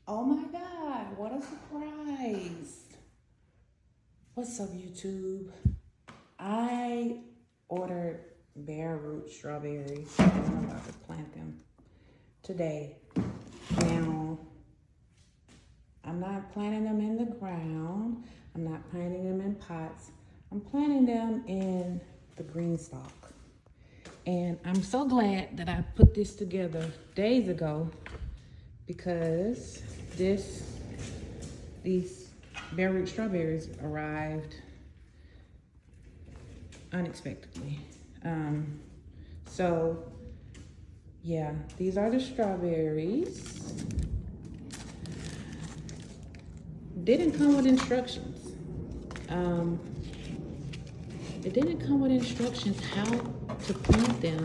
Oh my God, what a surprise. What's up, YouTube? I ordered bare root strawberries and I'm about to plant them today. Now, I'm not planting them in the ground. I'm not planting them in pots. I'm planting them in the green stalk. And I'm so glad that I put this together days ago because these bare root strawberries arrived unexpectedly. So yeah, these are the strawberries. Didn't come with instructions. It didn't come with instructions how to plant them.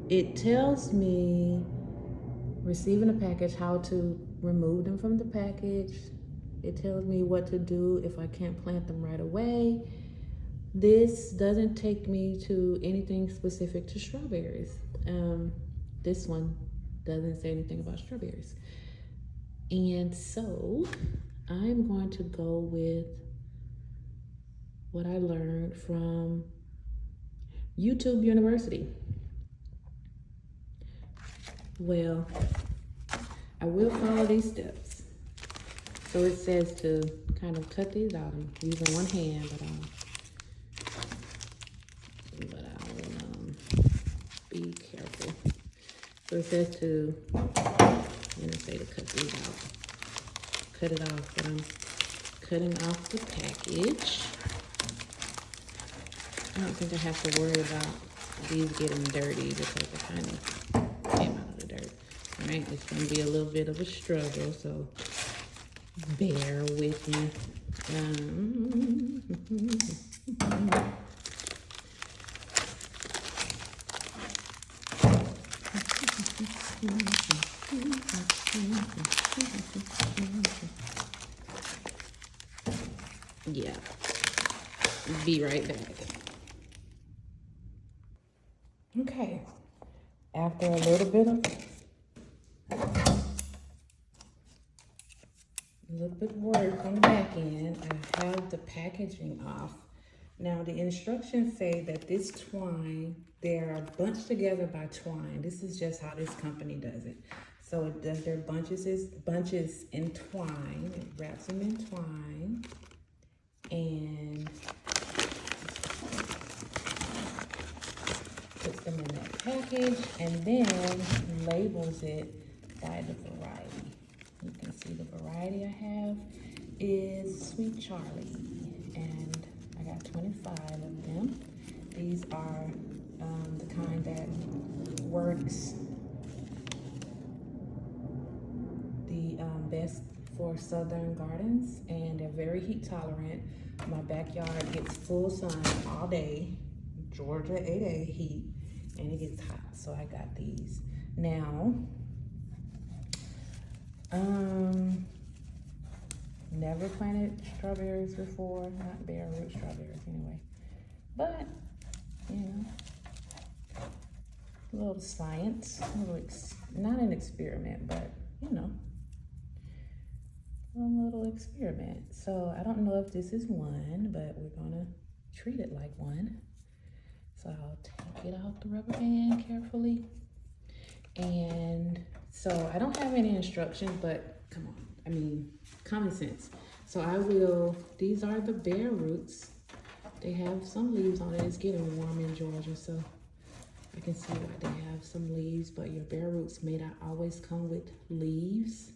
It tells me receiving a package how to remove them from the package. It tells me what to do if I can't plant them right away. This doesn't take me to anything specific to strawberries. This one doesn't say anything about strawberries. And so I'm going to go with what I learned from YouTube University. Well, I will follow these steps. So it says to kind of cut these out. I'm using one hand, but I will be careful. So it says to, I'm gonna say to cut these out. Cut it off, but I'm cutting off the package. I don't think I have to worry about these getting dirty because they kind of came out of the dirt. All right, it's gonna be a little bit of a struggle, so bear with me. Yeah, be right back. Okay, after a little bit of work on the back end, I have the packaging off. Now the instructions say that this twine, they're bunched together by twine. This is just how this company does it. So it does their bunches in twine. It wraps them in twine and puts them in that package and then labels it by the variety. You can see the variety I have is Sweet Charlie, and I got 25 of them. These are the kind that works the best for southern gardens, and they're very heat tolerant. My backyard gets full sun all day, Georgia 8A heat, and it gets hot, so I got these. Now, never planted strawberries before, not bare root strawberries anyway, but you know, a little science, not an experiment, but you know, a little experiment. So I don't know if this is one, but we're gonna treat it like one. So I'll take it out the rubber band carefully. And so I don't have any instructions, but come on, I mean, common sense. So these are the bare roots. They have some leaves on it. It's getting warm in Georgia, so I can see why they have some leaves, but your bare roots may not always come with leaves.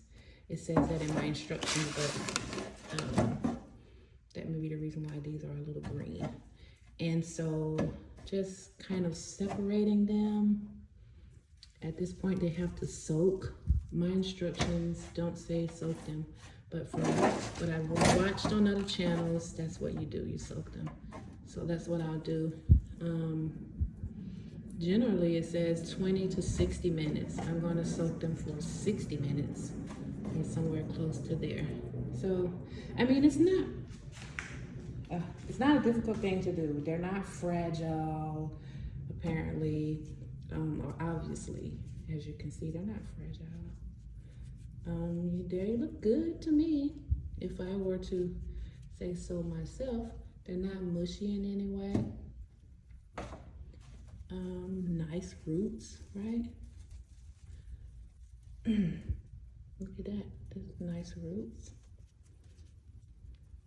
It says that in my instructions, but that may be the reason why these are a little green. And so just kind of separating them. At this point, they have to soak. My instructions don't say soak them, but from what I've watched on other channels, that's what you do, you soak them. So that's what I'll do. Generally, it says 20 to 60 minutes. I'm gonna soak them for 60 minutes and somewhere close to there. So, I mean, it's not a difficult thing to do. They're not fragile, apparently, or obviously, as you can see, they're not fragile. They look good to me. If I were to say so myself, they're not mushy in any way. Nice roots, right? Look at that, there's nice roots.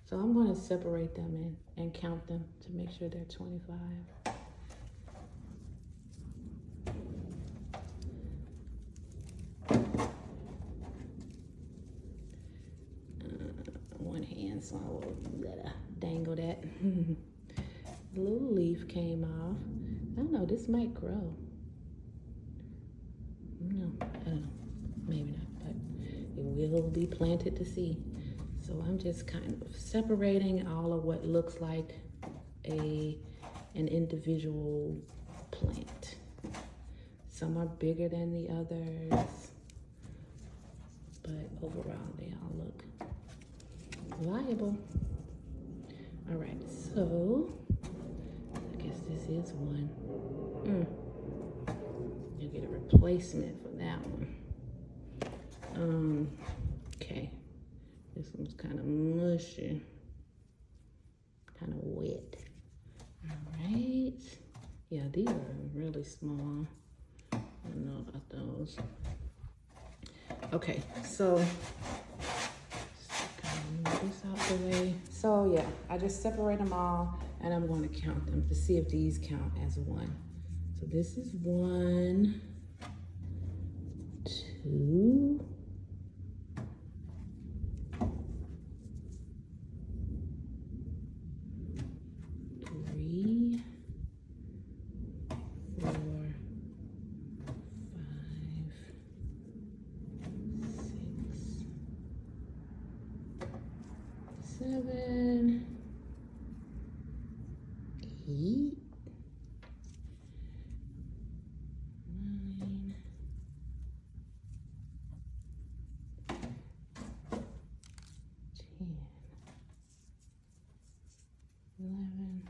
So I'm going to separate them and count them to make sure they're 25. One hand, so I will dangle that. The little leaf came off. I don't know, this might grow. No, I don't know, maybe not, but it will be planted to see. So I'm just kind of separating all of what looks like an individual plant. Some are bigger than the others, but overall they all look viable. All right, so I guess this is one. You get a replacement for that one. Okay. This one's kind of mushy, kind of wet. All right. Yeah, these are really small. I don't know about those. Okay, so move this out the way. So yeah, I just separate them all and I'm going to count them to see if these count as one. So this is 1, 2, 3, 4, 5, 6, 7, 8, 9, 10, 11,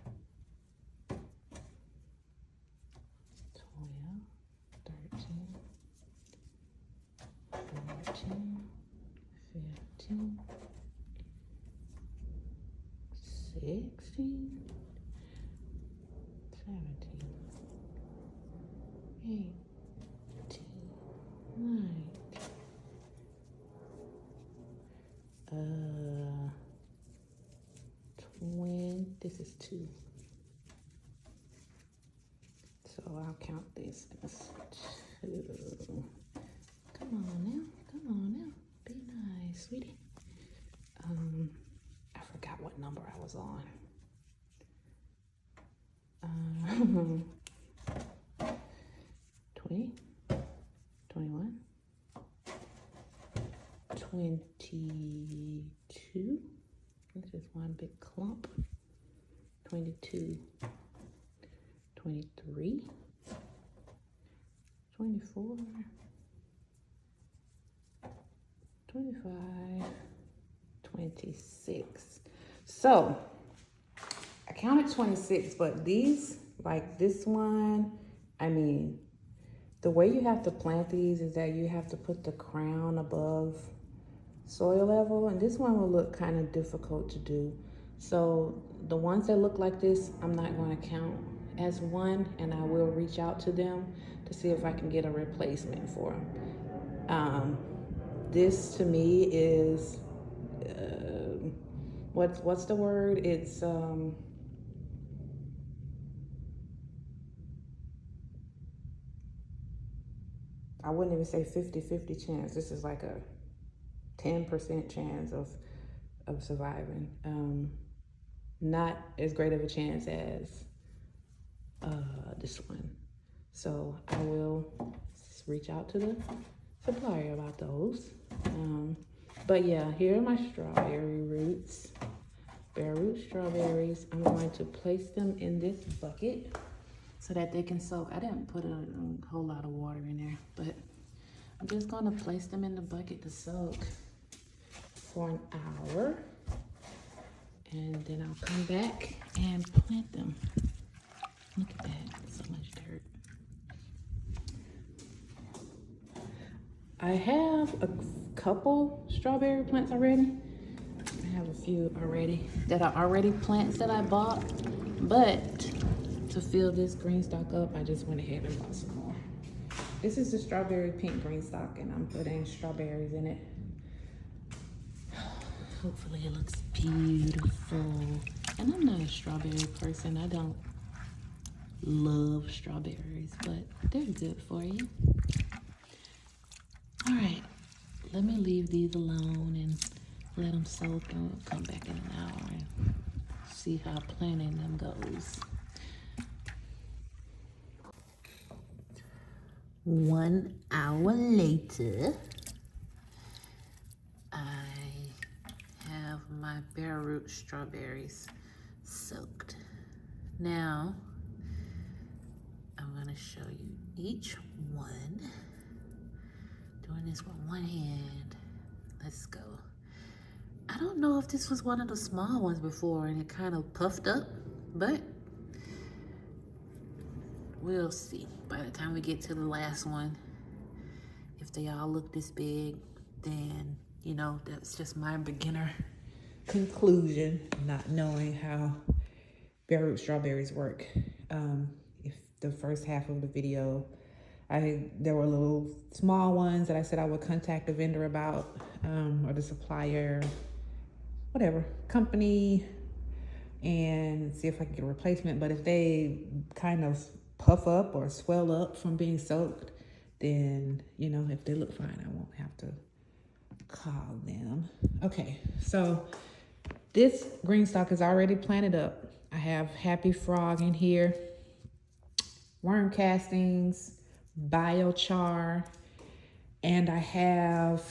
12, 13, 14, 15, 16, 17, 18, 19. This is 2. So I'll count this as 2. Come on now, be nice, sweetie. I forgot what number I was on. 20, 21, 22. This is one big clump. 22, 23, 24, 25, 26. So I counted 26, but these, like this one, I mean, the way you have to plant these is that you have to put the crown above soil level, and this one will look kind of difficult to do. So the ones that look like this, I'm not going to count as one, and I will reach out to them to see if I can get a replacement for them. This to me is, what's the word? It's, I wouldn't even say 50-50 chance. This is like a 10% chance of surviving. Not as great of a chance as this one. So I will reach out to the supplier about those. But yeah, here are my strawberry roots. Bare root strawberries. I'm going to place them in this bucket so that they can soak. I didn't put a whole lot of water in there, but I'm just gonna place them in the bucket to soak for an hour. And then I'll come back and plant them. Look at that, so much dirt. I have a couple strawberry plants already. I have a few already that are already plants that I bought, but to fill this green stock up, I just went ahead and bought some more. This is the strawberry pink green stock, and I'm putting strawberries in it. Hopefully it looks beautiful. And I'm not a strawberry person. I don't love strawberries, but they're good for you. All right, let me leave these alone and let them soak, and we'll come back in an hour and see how planting them goes. 1 hour later, I have my bare root strawberries soaked. Now, I'm gonna show you each one. Doing this with one hand. Let's go. I don't know if this was one of the small ones before and it kind of puffed up, but we'll see. By the time we get to the last one, if they all look this big, then, you know, that's just my beginner conclusion, not knowing how bare root strawberries work. If the first half of the video, there were little small ones that I said I would contact the vendor about, or the supplier, whatever, company, and see if I can get a replacement. But if they kind of puff up or swell up from being soaked, then, you know, if they look fine, I won't have to call them. Okay, so this green stock is already planted up. I have Happy Frog in here, worm castings, biochar, and I have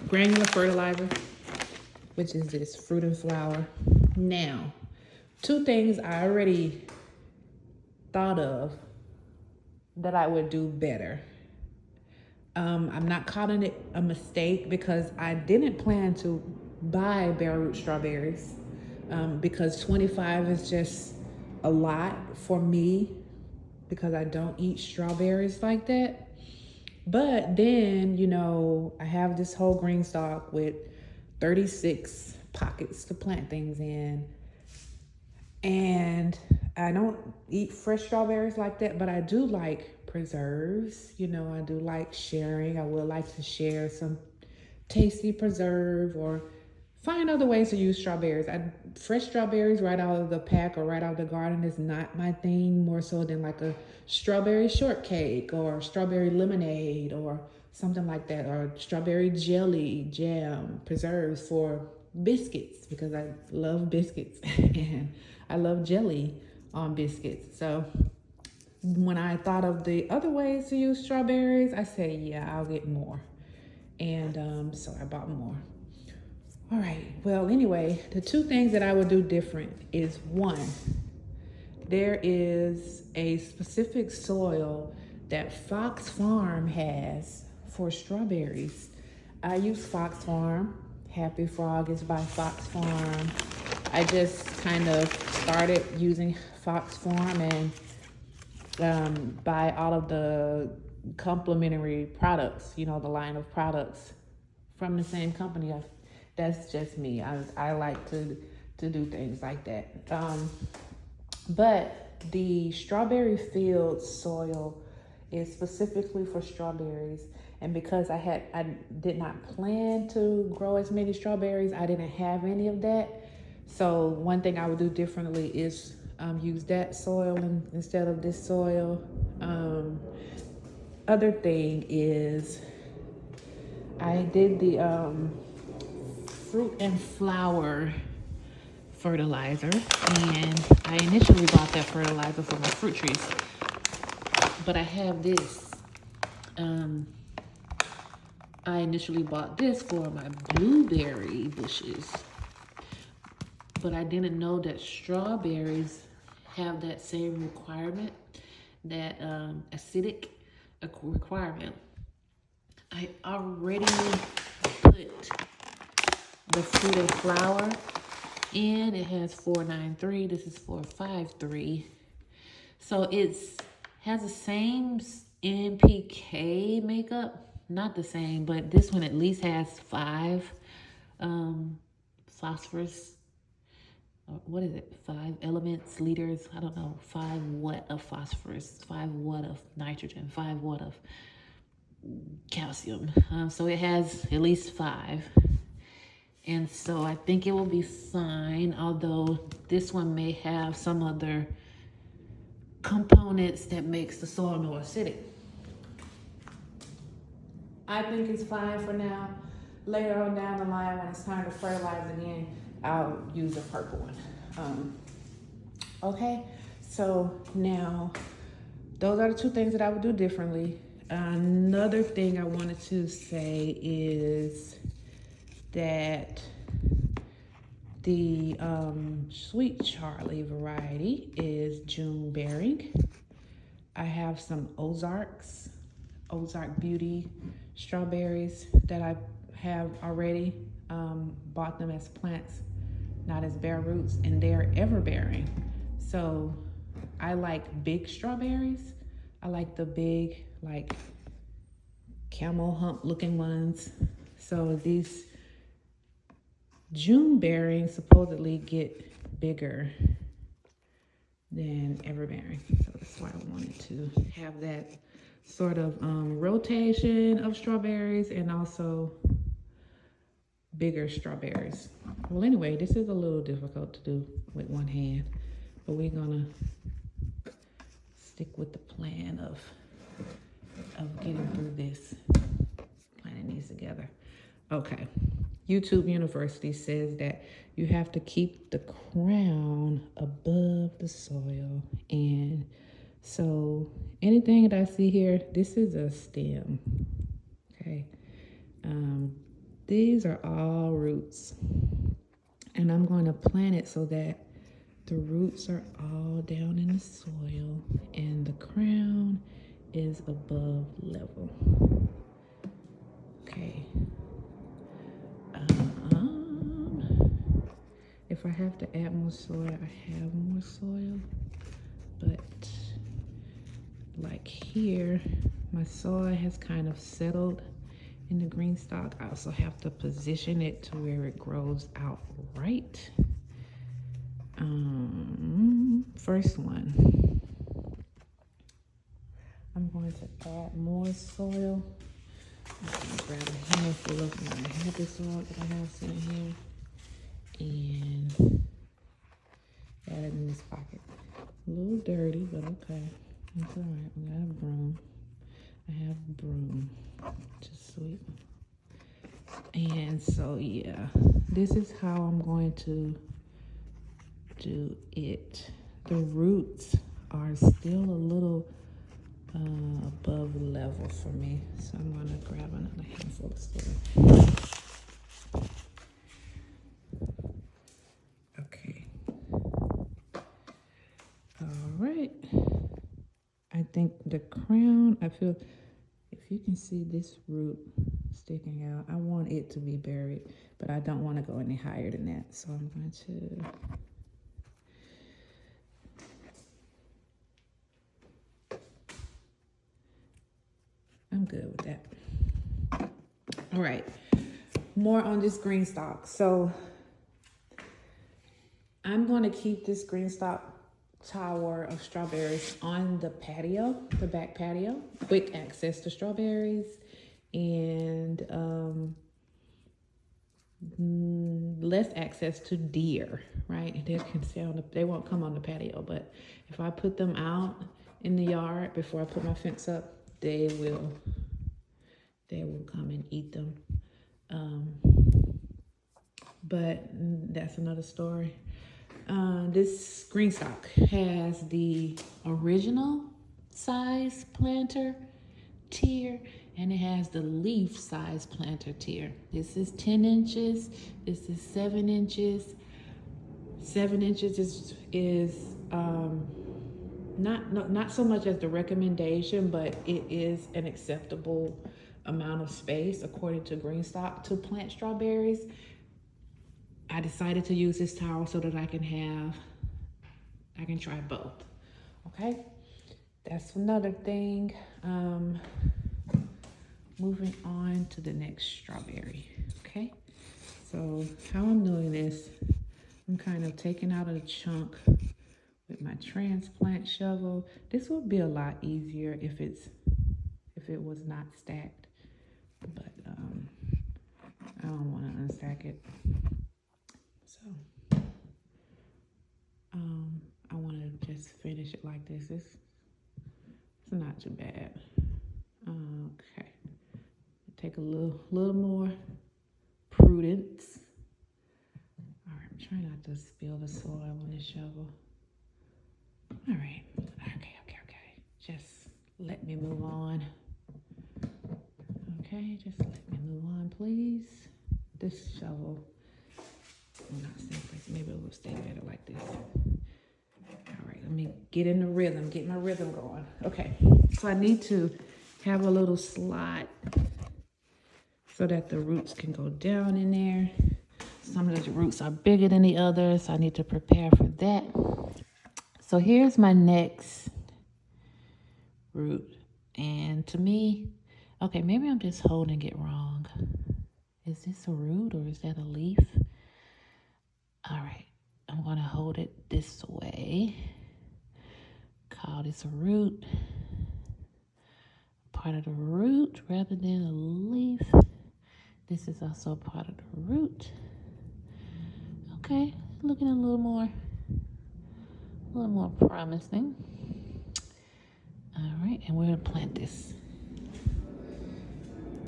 granular fertilizer, which is this fruit and flower. Now, 2 things I already thought of that I would do better. I'm not calling it a mistake because I didn't plan to buy bare root strawberries, because 25 is just a lot for me because I don't eat strawberries like that. But then, you know, I have this whole green stalk with 36 pockets to plant things in. And I don't eat fresh strawberries like that, but I do like preserves. You know, I do like sharing. I would like to share some tasty preserve or find other ways to use strawberries. Fresh strawberries right out of the pack or right out of the garden is not my thing, more so than like a strawberry shortcake or strawberry lemonade or something like that, or strawberry jelly, jam, preserves for biscuits, because I love biscuits and I love jelly on biscuits. So when I thought of the other ways to use strawberries, I said, yeah, I'll get more. And so I bought more. All right, well, anyway, the 2 things that I would do different is, 1, there is a specific soil that Fox Farm has for strawberries. I use Fox Farm. Happy Frog is by Fox Farm. I just kind of started using Fox Farm and buy all of the complimentary products, you know, the line of products from the same company. That's just me. I like to do things like that. But the strawberry field soil is specifically for strawberries. And because I did not plan to grow as many strawberries, I didn't have any of that. So one thing I would do differently is use that soil instead of this soil. Other thing is I did the fruit and flower fertilizer, and I initially bought that fertilizer for my fruit trees, but I have this. I initially bought this for my blueberry bushes, but I didn't know that strawberries have that same requirement, that acidic requirement. I already put the fruit and flower in. It has 493. This is 453. So it's has the same NPK makeup. Not the same, but this one at least has 5 phosphorus. What is it? 5 elements, liters. I don't know. 5 what of phosphorus, 5 what of nitrogen, 5 what of calcium. So it has at least 5. And so I think it will be fine, although this one may have some other components that makes the soil more acidic. I think it's fine for now. Later on down the line, when it's time to fertilize again, I'll use a purple one. Okay, so now those are the 2 things that I would do differently. Another thing I wanted to say is that the Sweet Charlie variety is June bearing. I have some Ozark Beauty strawberries that I have already bought them as plants, not as bare roots, and they're ever bearing. So I like big strawberries. I like the big, like camel hump looking ones. So these June bearing supposedly get bigger than ever bearing. So that's why I wanted to have that sort of rotation of strawberries and also bigger strawberries. Well, anyway, this is a little difficult to do with one hand, but we're gonna stick with the plan of getting through this, planning these together. Okay. YouTube University says that you have to keep the crown above the soil. And so anything that I see here, this is a stem, okay? These are all roots. And I'm going to plant it so that the roots are all down in the soil and the crown is above level. Okay. If I have to add more soil, I have more soil, but like here, my soil has kind of settled in the green stalk. I also have to position it to where it grows out right. First one, I'm going to add more soil. I'm going to grab a handful of my happy soil that I have sitting here and add it in this pocket. A little dirty, but okay. It's all right. We got a broom. I have a broom. Just sweet. And so, yeah, this is how I'm going to do it. The roots are still a little above level for me. So I'm going to grab another handful of soil. Okay. All right. I think the crown, I feel, if you can see this root sticking out, I want it to be buried, but I don't want to go any higher than that. So I'm going to I'm good with that. All right, more on this green stalk. So I'm going to keep this green stalk tower of strawberries on the patio, the back patio, quick access to strawberries and less access to deer, right? They can stay on they won't come on the patio, but if I put them out in the yard before I put my fence up, they will come and eat them. But that's another story. This green stalk has the original size planter tier and it has the leaf size planter tier. This is 10 inches. This is 7 inches. 7 inches is not so much as the recommendation, but it is an acceptable amount of space according to green stalk to plant strawberries. I decided to use this tower so that I can try both. Okay. that's another thing. Moving on to the next strawberry, okay? So how I'm doing this, I'm kind of taking out a chunk with my transplant shovel. This would be a lot easier if it was not stacked, but I don't want to unstack it. So I want to just finish it like this. It's not too bad. Okay, take a little more prudence. All right, I'm trying not to spill the soil on this shovel. All right, okay. Just let me move on. Okay, just let me move on, please. This shovel will not stay in place. Maybe it will stay better like this. All right, let me get in the rhythm, get my rhythm going. Okay, so I need to have a little slot so that the roots can go down in there. Some of the roots are bigger than the others, so I need to prepare for that. So here's my next root. And to me, okay, maybe I'm just holding it wrong. Is this a root or is that a leaf? All right, I'm gonna hold it this way. Call this a root. Part of the root rather than a leaf. This is also part of the root. Okay, looking a little more promising. All right, and we're gonna plant this.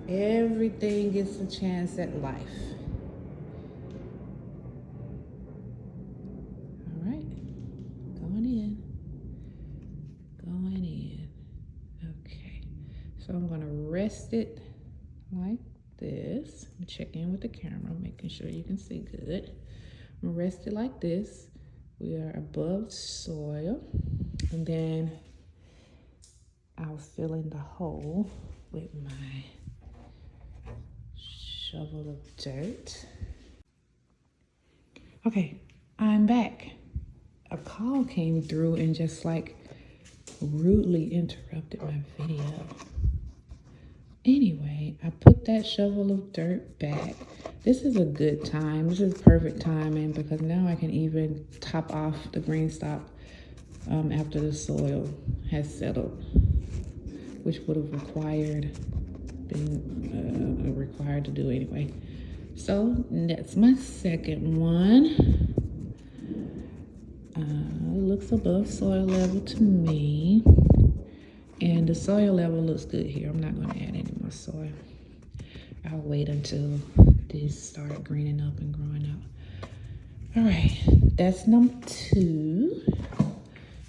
Everything gets a chance at life. All right, going in. Okay, so I'm gonna rest it like this. I'm checking with the camera, making sure you can see good. I'm gonna rest it like this. We are above soil, and then I'll fill in the hole with my shovel of dirt. Okay, I'm back. A call came through and just like rudely interrupted my video. Anyway, I put that shovel of dirt back. This is a good time. This is perfect timing because now I can even top off the green stock after the soil has settled, which would have been required to do anyway. So that's my second one. It looks above soil level to me. And the soil level looks good here. I'm not going to add any more soil. I'll wait until these start greening up and growing out. All right, that's number 2.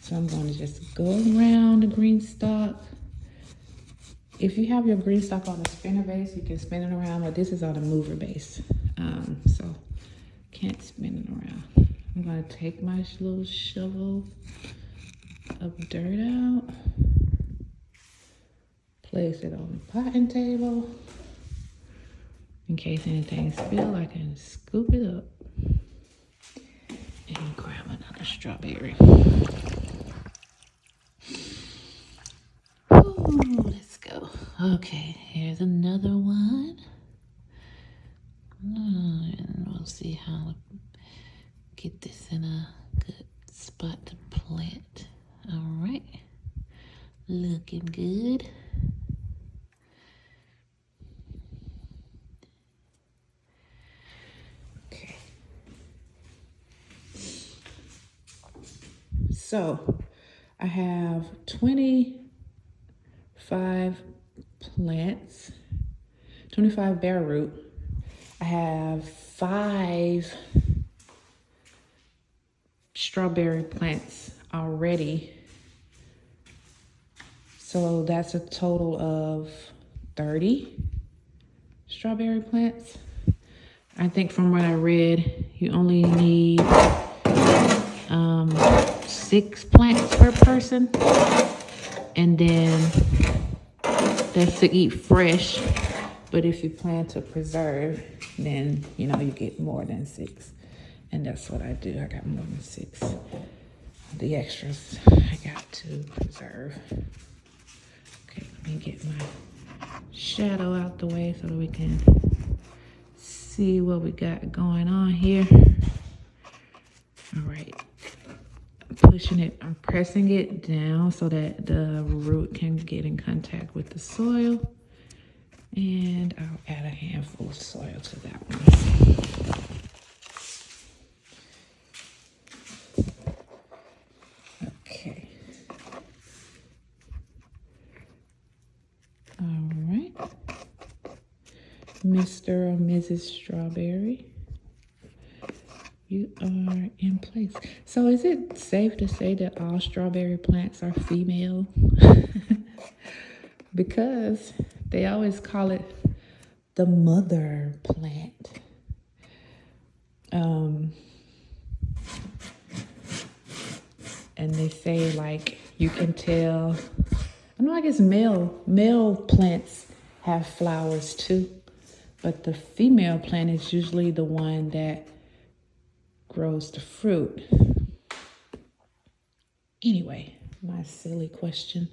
So I'm going to just go around the green stalk. If you have your green stalk on a spinner base, you can spin it around, but this is on a mover base. So can't spin it around. I'm going to take my little shovel of dirt out. Place it on the potting table. In case anything spills, I can scoop it up and grab another strawberry. Ooh, let's go. Okay, here's another one. And we'll see how to get this in a good spot to plant. All right, looking good. So I have 25 plants, 25 bare root. I have 5 strawberry plants already. So that's a total of 30 strawberry plants. I think from what I read, you only need 6 plants per person, and then that's to eat fresh. But if you plan to preserve, then you get more than 6, and that's what I do. I got more than 6. The extras I got to preserve. Okay, let me get my shadow out the way so that we can see what we got going on here. All right, I'm pressing it down so that the root can get in contact with the soil. And I'll add a handful of soil to that one. Okay. All right. Mr. or Mrs. Strawberry, you are in place. So is it safe to say that all strawberry plants are female? Because they always call it the mother plant. And they say, like, you can tell, I know, I guess male plants have flowers too, but the female plant is usually the one that grows the fruit. Anyway, my silly question.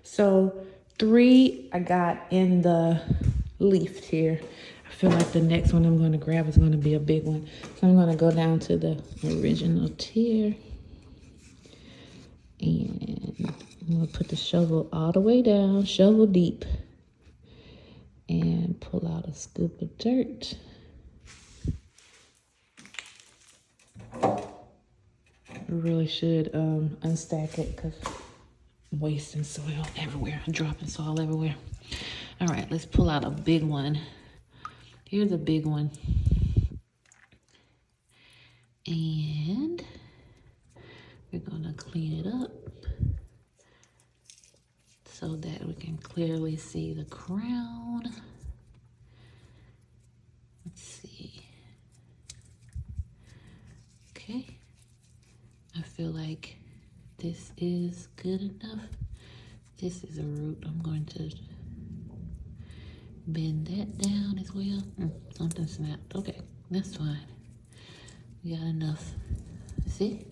So 3 I got in the leaf here. I feel like the next one I'm going to grab is going to be a big one. So I'm going to go down to the original tier. And I'm going to put the shovel all the way down, shovel deep. And pull out a scoop of dirt. I really should unstack it because I'm wasting soil everywhere. I'm dropping soil everywhere. All right, let's pull out a big one. Here's a big one. And we're gonna clean it up so that we can clearly see the crown. Let's see. Okay. I feel like this is good enough. This is a root. I'm going to bend that down as well. Something snapped. Okay, that's fine. We got enough. See?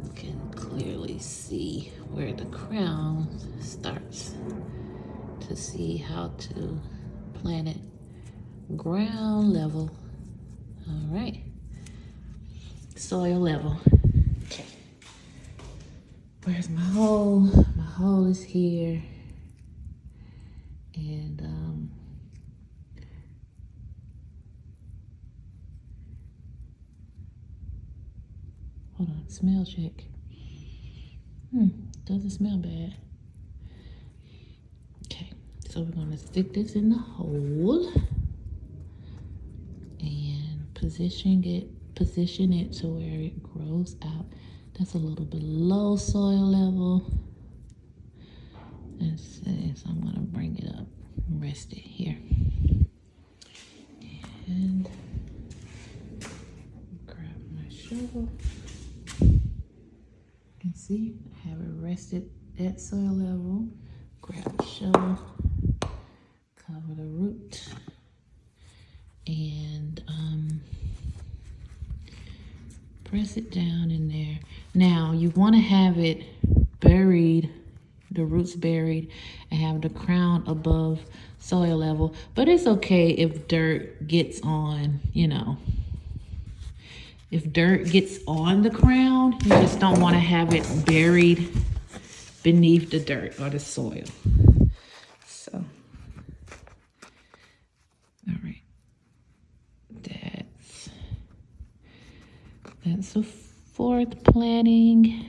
You can clearly see where the crown starts to see how to plant it ground level. All right. Soil level. Okay. Where's my hole? My hole is here. And hold on, smell check. Doesn't smell bad. Okay, so we're gonna stick this in the hole and position it to where it grows out. That's a little below soil level. And so I'm gonna bring it up and rest it here. And grab my shovel. You can see, have it rested at soil level. Grab the shovel, cover the root, and press it down in there. Now you want to have it buried, the roots buried, and have the crown above soil level. But it's okay if dirt gets on, if dirt gets on the crown, you just don't want to have it buried beneath the dirt or the soil. So, all right. That's a 4th planting.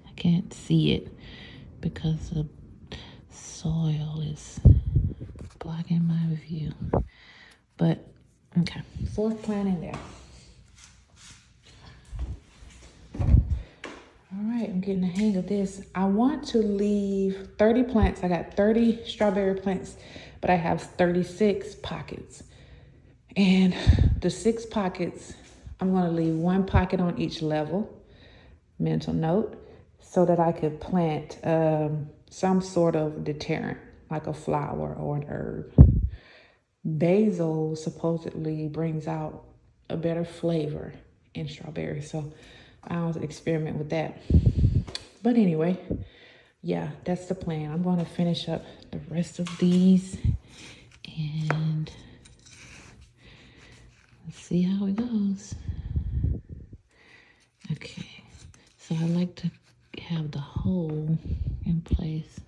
I can't see it because the soil is blocking my view. But, okay, 4th planting there. All right, I'm getting the hang of this. I want to leave 30 plants. I got 30 strawberry plants, but I have 36 pockets. And the 6 pockets, I'm going to leave 1 pocket on each level, mental note, so that I could plant some sort of deterrent, like a flower or an herb. Basil supposedly brings out a better flavor in strawberry. So I'll experiment with that. But anyway, yeah, that's the plan. I'm going to finish up the rest of these and let's see how it goes. Okay, so I like to have the hole in place.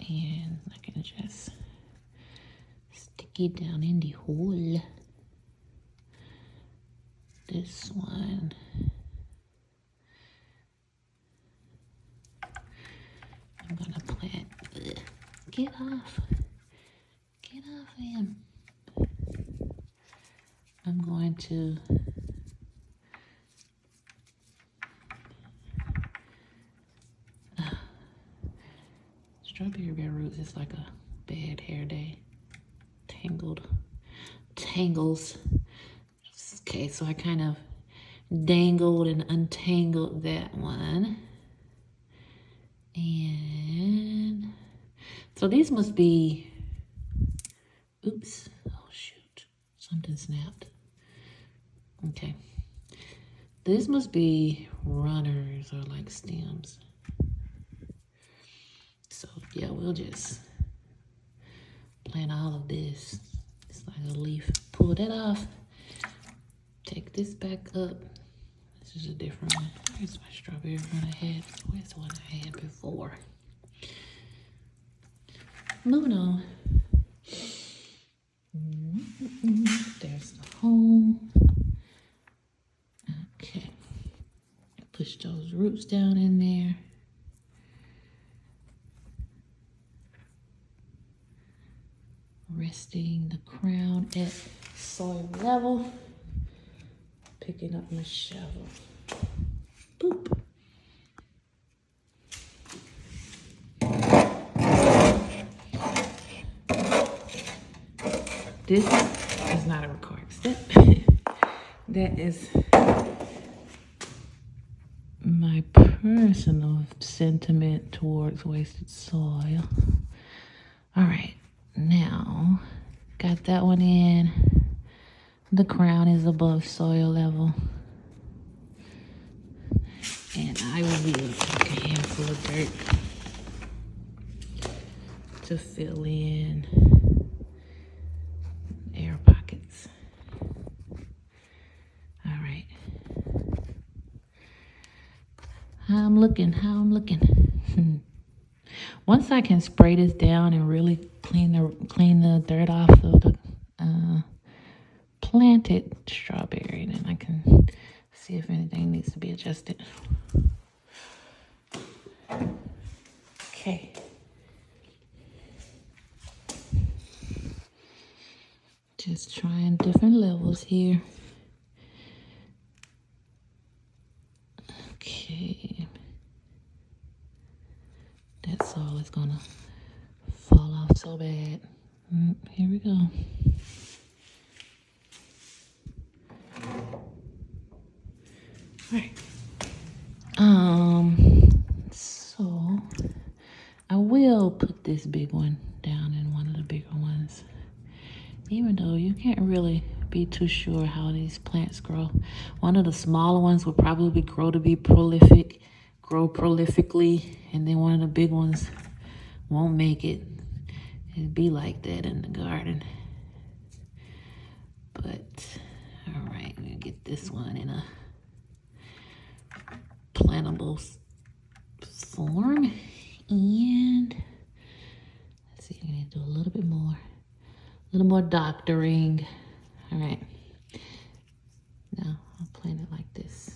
And I can just stick it down in the hole. This one. I'm gonna plant. Get off. Get off him. I'm going to strawberry bare roots is like a bad hair day. Tangles. Okay, so I kind of dangled and untangled that one. And so these must be, oops, oh shoot, something snapped. Okay, this must be runners or like stems. So yeah, we'll just plant all of this. It's like a leaf. Pull that off. Take this back up. This is a different one. Where's my strawberry one I had? Where's the one I had before? Moving on. There's the hole. Okay. Push those roots down in there. Resting the crown at soil level. Picking up my shovel. Boop. This is not a recording step. That is my personal sentiment towards wasted soil. All right, now got that one in. The crown is above soil level. And I will be like a handful of dirt to fill in air pockets. All right. How I'm looking. Once I can spray this down and really clean the dirt off of the planted strawberry, then I can see if anything needs to be adjusted. Okay. Just trying different levels here. Okay. That soil is gonna fall off so bad. Here we go. Right. So I will put this big one down in one of the bigger ones, even though you can't really be too sure how these plants grow. One of the smaller ones will probably grow prolifically, and then one of the big ones won't make it. It'd be like that in the garden. But all right, we'll get this one in a plantable form, and let's see, I'm gonna do a little more doctoring. All right, now I'll plant it like this.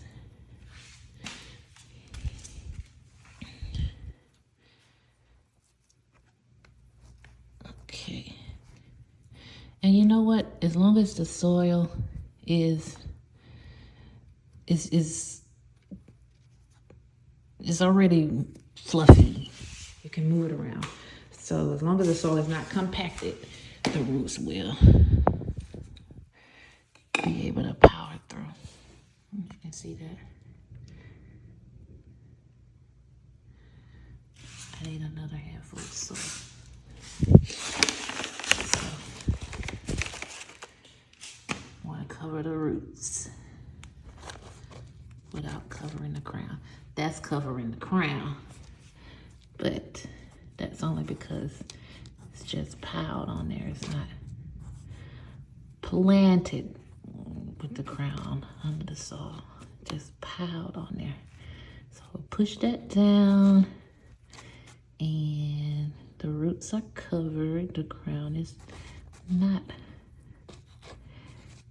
Okay, and you know what? As long as the soil is already fluffy, you can move it around. So as long as the soil is not compacted, the roots will be able to power through. You can see that. cover the roots without covering the crown. That's covering the crown, but that's only because it's just piled on there. It's not planted with the crown under the soil, just piled on there. So we'll push that down, and the roots are covered. The crown is not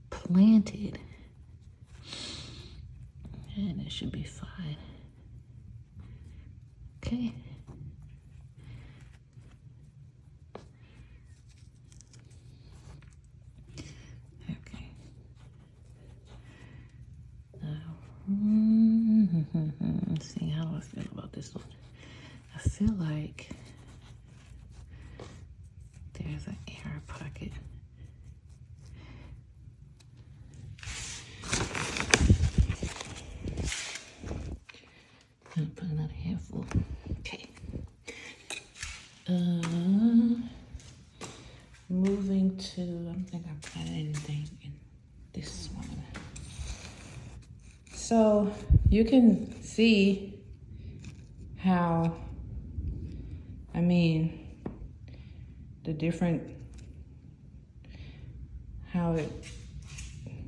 planted, and it should be fine. Okay. Okay. Let's see, how do I feel about this one? I feel like there's an air pocket. I'll put another handful. Okay. Moving to, I don't think I planted anything in this one. So you can see how, I mean, the different, how it,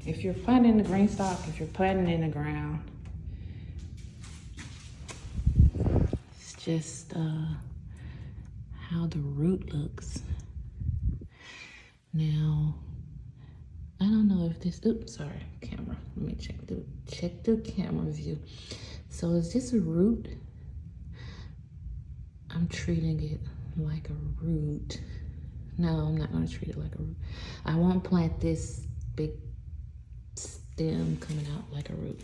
if you're planting in the green stock, if you're planting in the ground, it's just how the root looks. Now, I don't know if this, oops, sorry, camera. Let me check the camera view. So is this a root? I'm treating it like a root. No, I'm not gonna treat it like a root. I won't plant this big stem coming out like a root.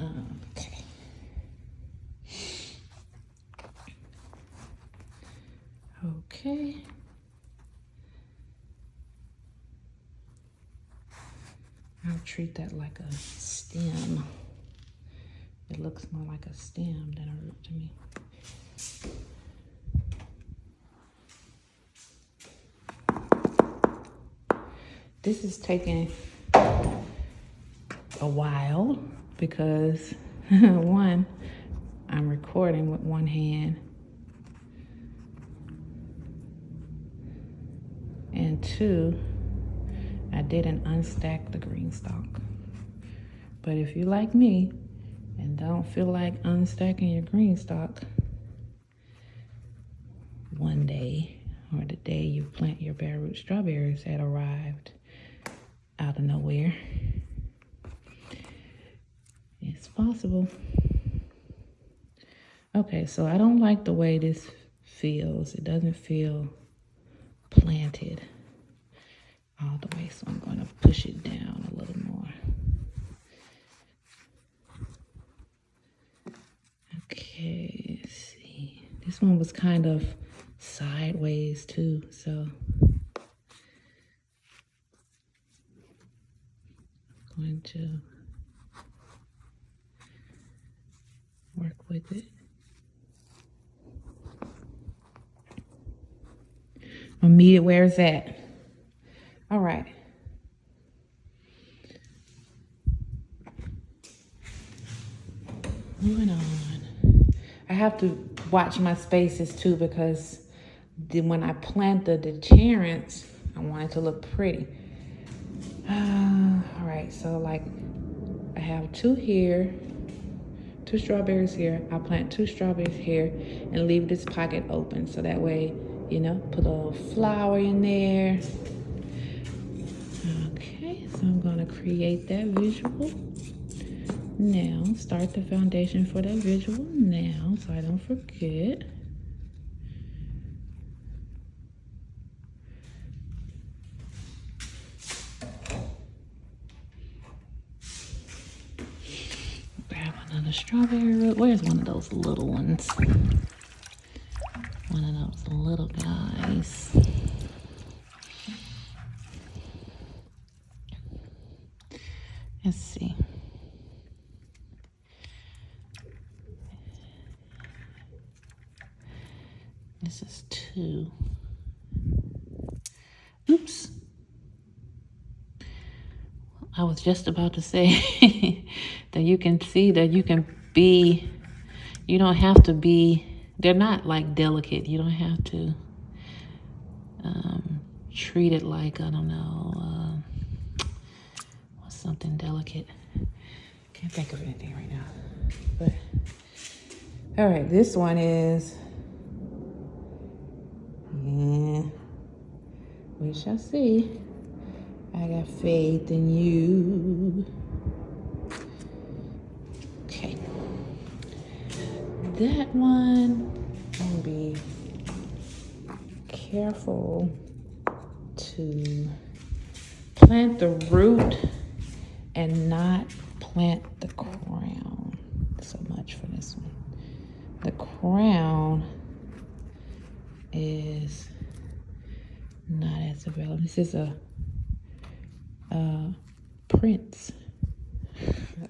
Okay. Okay. I'll treat that like a stem. It looks more like a stem than a root to me. This is taking a while because one, I'm recording with one hand, and two, I didn't unstack the green stalk. But if you like me and don't feel like unstacking your green stalk one day, or the day you plant your bare root strawberries that arrived out of nowhere, it's possible. Okay, so I don't like the way this feels. It doesn't feel planted all the way, so I'm going to push it down a little more. Okay, let's see. This one was kind of sideways too, so I'm going to work with it. I'll meet it where it's at. All right. Moving on. I have to watch my spaces too, because when I plant the deterrents, I want it to look pretty. All right, so like I have two here, two strawberries here. I'll plant two strawberries here and leave this pocket open, so that way, you know, put a little flower in there. Okay, so I'm gonna create that visual now. Start the foundation for that visual now, so I don't forget. Grab another strawberry root. Where's one of those little ones? One of those little guys. Let's see. This is 2. Oops. I was just about to say that you can see that you can be, you don't have to be, they're not like delicate. You don't have to treat it like, I don't know, what's something delicate? Can't think of anything right now. But, all right, this one is, yeah, we shall see. I got faith in you. Okay. That one, I'm gonna be careful to plant the root and not plant the crown so much for this one. The crown is not as available. This is a prince. A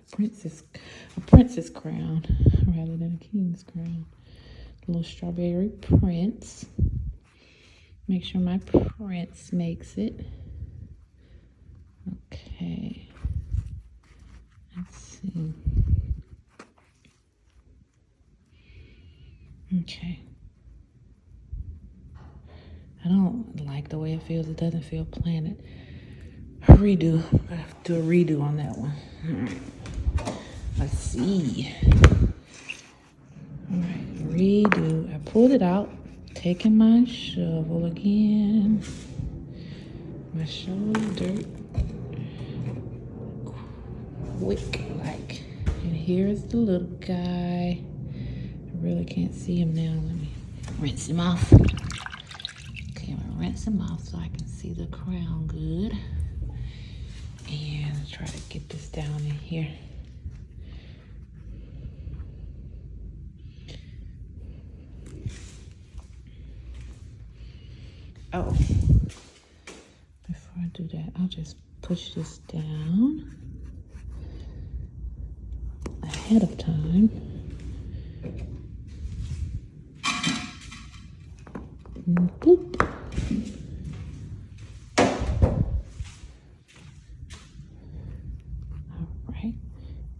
princess crown rather than a king's crown. A little strawberry prince. Make sure my prince makes it. Okay. Let's see. Okay. I don't like the way it feels. It doesn't feel planted. Redo. I have to do a redo on that one. All right. Let's see. All right. Redo. I pulled it out. Taking my shovel again. My shovel of dirt. Quick like. And here's the little guy. I really can't see him now. Let me rinse him off. Okay, I'm gonna rinse him off so I can see the crown good. And try to get this down in here. Oh, before I do that, I'll just push this down ahead of time. And boop.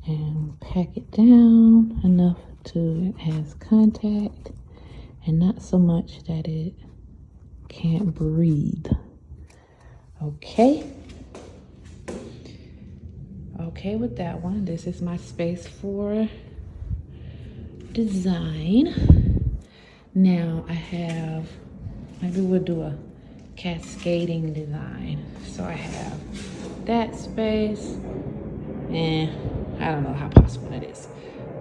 And pack it down enough to it has contact and not so much that it can't breathe. Okay. Okay with that one. This is my space for design. Now I have, maybe we'll do a cascading design. So I have that space and I don't know how possible that is,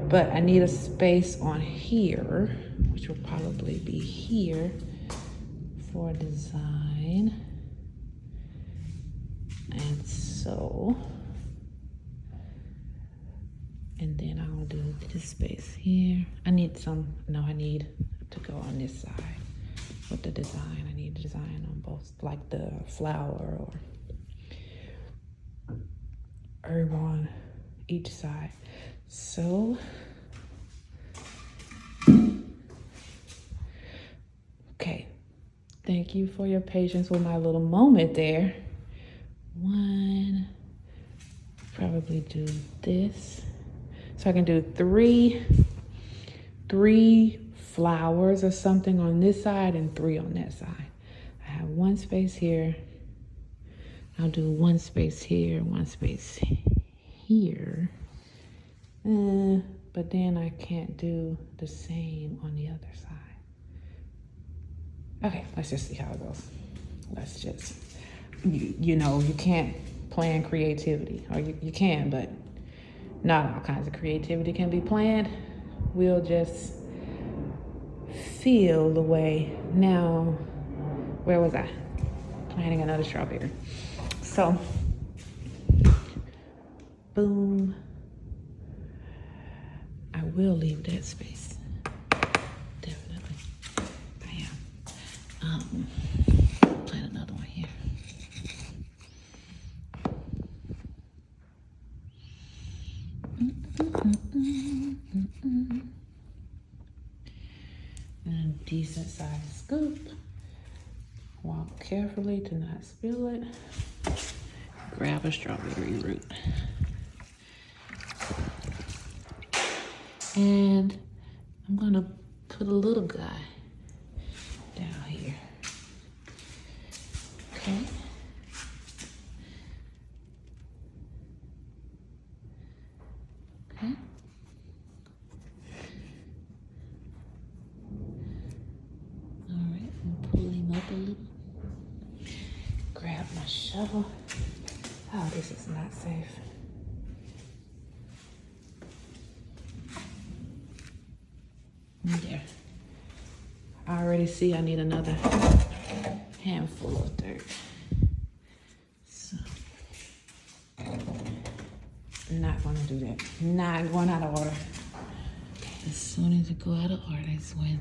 but I need a space on here, which will probably be here for design. And so, and then I'll do this space here. I need to go on this side with the design. I need design on both, like the flower or herb on each side. So okay, thank you for your patience with my little moment there. One, probably do this so I can do three flowers or something on this side and 3 on that side. I have one space here. I'll do one space here, one space here. But then I can't do the same on the other side. Okay, let's just see how it goes. Let's just, you know, you can't plan creativity, or you can, but not all kinds of creativity can be planned. We'll just feel the way. Now, where was I? Planting another strawberry. So, boom. I will leave that space. Definitely. I am. Plant another one here. And a decent sized scoop. Walk carefully to not spill it. grab a strawberry root. And I'm gonna put a little guy down here. Okay. Okay. All right, I'm pull him up a little. Grab my shovel. Oh, this is not safe. There. I already see I need another handful of dirt. So, not gonna do that. Not going out of order. As soon as it go out of order, that's when.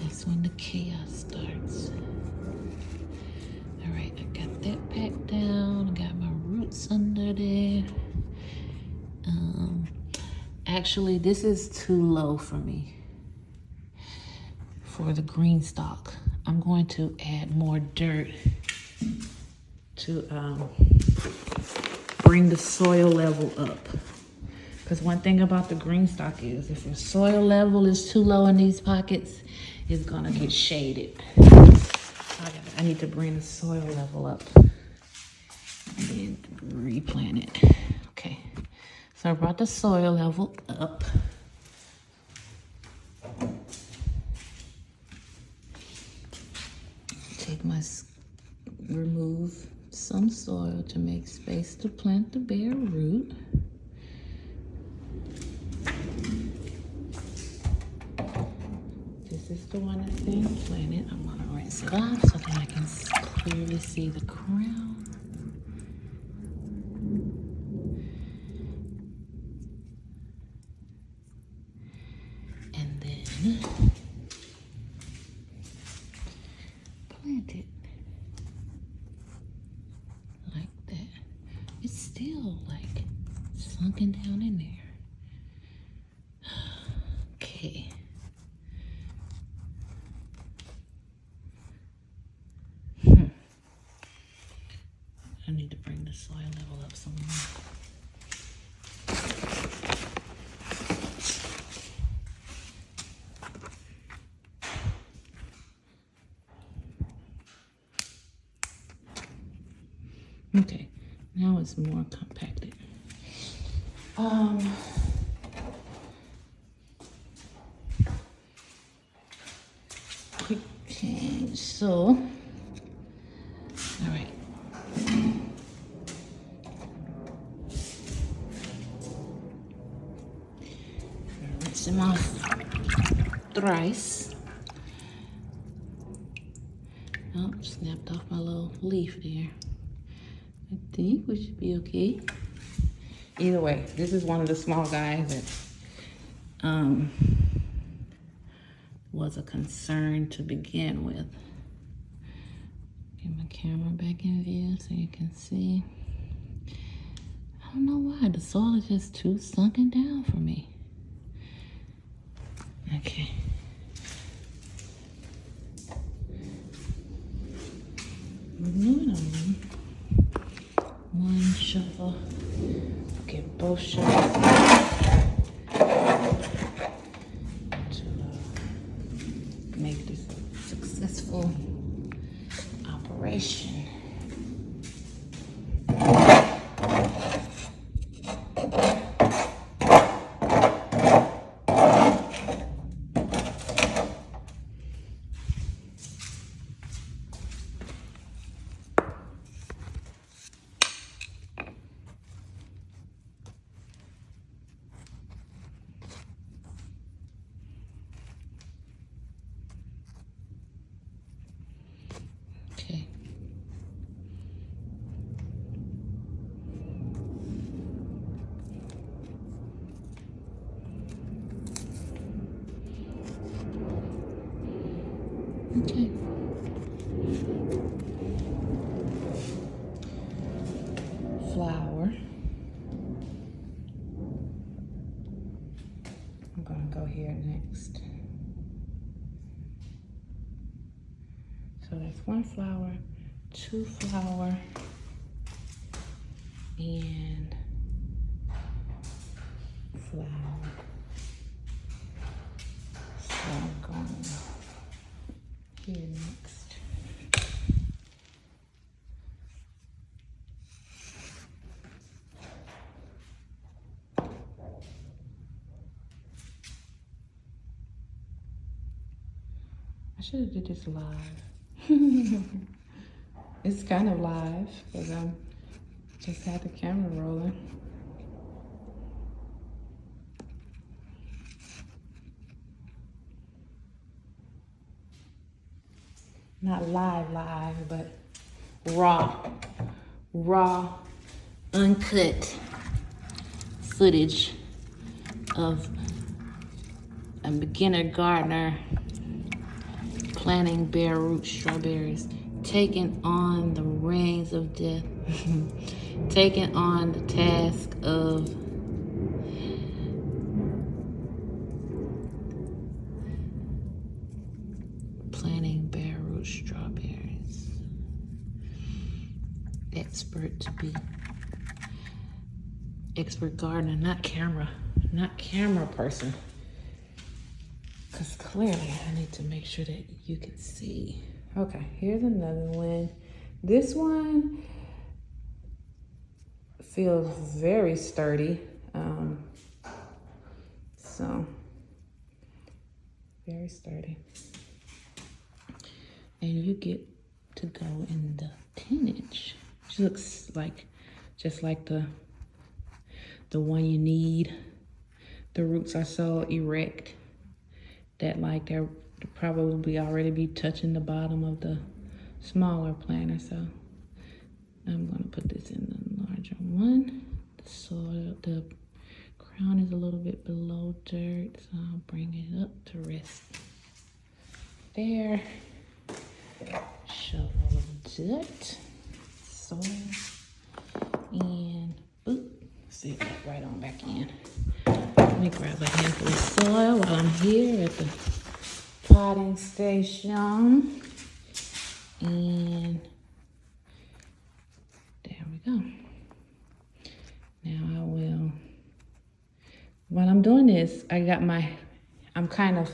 That's when the chaos starts. All right, I got that packed down. I got my roots under there. Actually, this is too low for me for the green stalk. I'm going to add more dirt to bring the soil level up. Because one thing about the green stalk is if your soil level is too low in these pockets, it's gonna get shaded. I need to bring the soil level up and replant it. Okay, so I brought the soil level up. Remove some soil to make space to plant the bare root. This is the one that's being planted. I'm gonna rinse it off so that I can clearly see the crown. And then plant it like that. It's still like sunken down in there. Okay. I need to bring the soil level up some more. Okay, now it's more compacted. Quick change. So, all right. Rinse them off thrice. Oh, snapped off my little leaf there. I think we should be okay. Either way, this is one of the small guys that was a concern to begin with. Get my camera back in view so you can see. I don't know why, the soil is just too sunken down for me. Okay. Moving on. One shovel. Okay, both shovels to make this a successful operation. Okay. Okay. Flour. I'm gonna go here next. So that's 1 flower, 2 flower, and flower. So I'm going here next. I should have did this live. It's kind of live because I just had the camera rolling. Not live, but raw, uncut footage of a beginner gardener planting bare root strawberries, taking on the reins of death, taking on the task of planting bare root strawberries. Expert gardener, not camera person. Because clearly I need to make sure that you can see. Okay, here's another one. This one feels very sturdy. So, very sturdy. And you get to go in the 10-inch. She looks like, just like the one you need. The roots are so erect that like they're probably already be touching the bottom of the smaller planter. So I'm gonna put this in the larger one. The soil, the crown is a little bit below dirt, so I'll bring it up to rest there. Shovel of dirt, soil, and boop, sit that right on back in. Let me grab a handful of soil while I'm here at the potting station. And there we go. Now I will, while I'm doing this, I'm kind of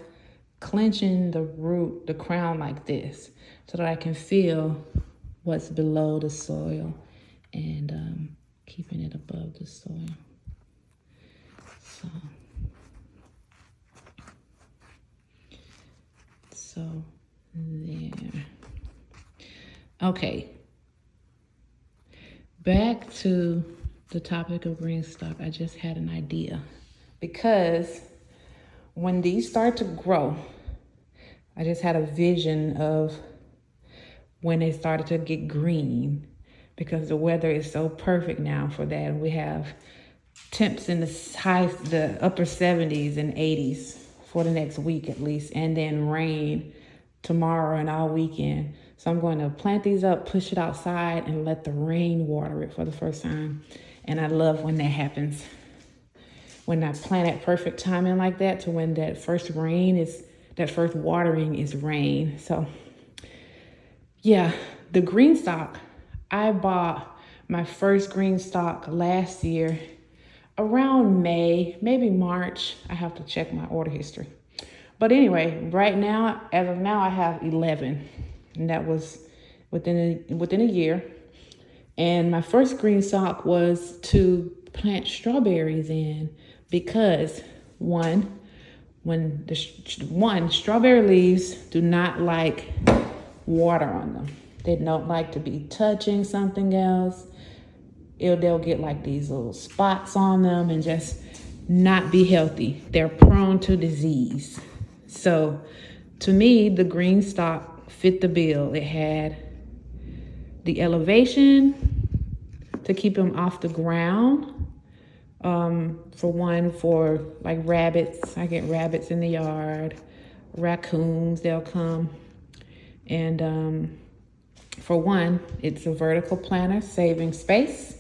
clenching the root, the crown like this, so that I can feel what's below the soil and keeping it above the soil. So there. Okay. Back to the topic of green stock. I just had an idea, because when these start to grow, I just had a vision of when they started to get green, because the weather is so perfect now for that. We have temps in the upper 70s and 80s for the next week at least, and then rain tomorrow and all weekend. So I'm going to plant these up, push it outside, and let the rain water it for the first time. And I love when that happens. When I plant at perfect timing like that, to when that first watering is rain. So yeah, the green stock, I bought my first green stock last year around May, maybe March. I have to check my order history. But anyway, right now, as of now, I have 11. And that was within a year. And my first green stock was to plant strawberries in, because strawberry leaves do not like water on them. They don't like to be touching something else. They'll get like these little spots on them and just not be healthy. They're prone to disease. So to me, the green stock fit the bill. It had the elevation to keep them off the ground. For like rabbits, I get rabbits in the yard, raccoons, they'll come. And for one, it's a vertical planter, saving space.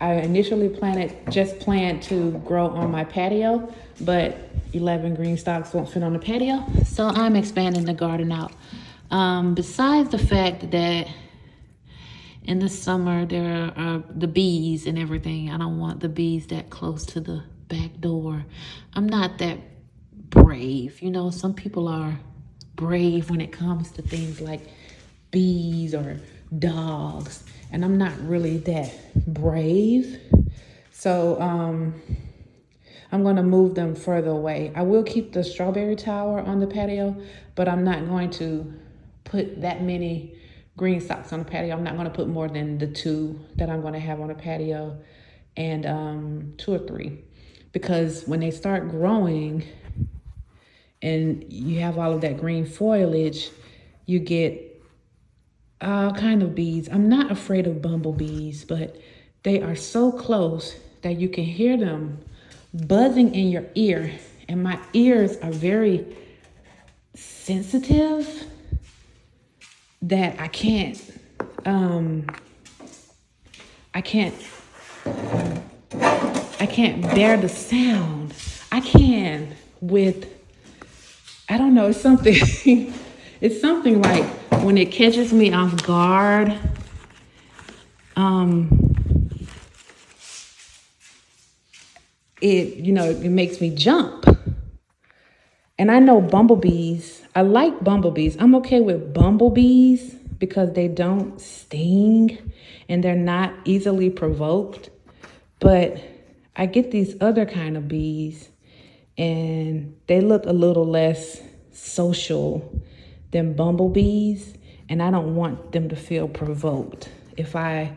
I initially planned to grow on my patio, but 11 green stalks won't fit on the patio. So I'm expanding the garden out Besides the fact that in the summer there are the bees and everything, I don't want the bees that close to the back door. I'm not that brave. You know, some people are brave when it comes to things like bees or dogs, and I'm not really that brave. So I'm going to move them further away. I will keep the strawberry tower on the patio, but I'm not going to put that many green stalks on the patio. I'm not going to put more than the 2 that I'm going to have on the patio, and 2 or 3, because when they start growing and you have all of that green foliage, you get all kind of bees. I'm not afraid of bumblebees, but they are so close that you can hear them buzzing in your ear, and my ears are very sensitive that I can't bear the sound. I can with, I don't know, it's something it's something like when it catches me off guard, it makes me jump. And I know bumblebees, I like bumblebees. I'm okay with bumblebees because they don't sting and they're not easily provoked. But I get these other kind of bees and they look a little less social than bumblebees. And I don't want them to feel provoked. If I,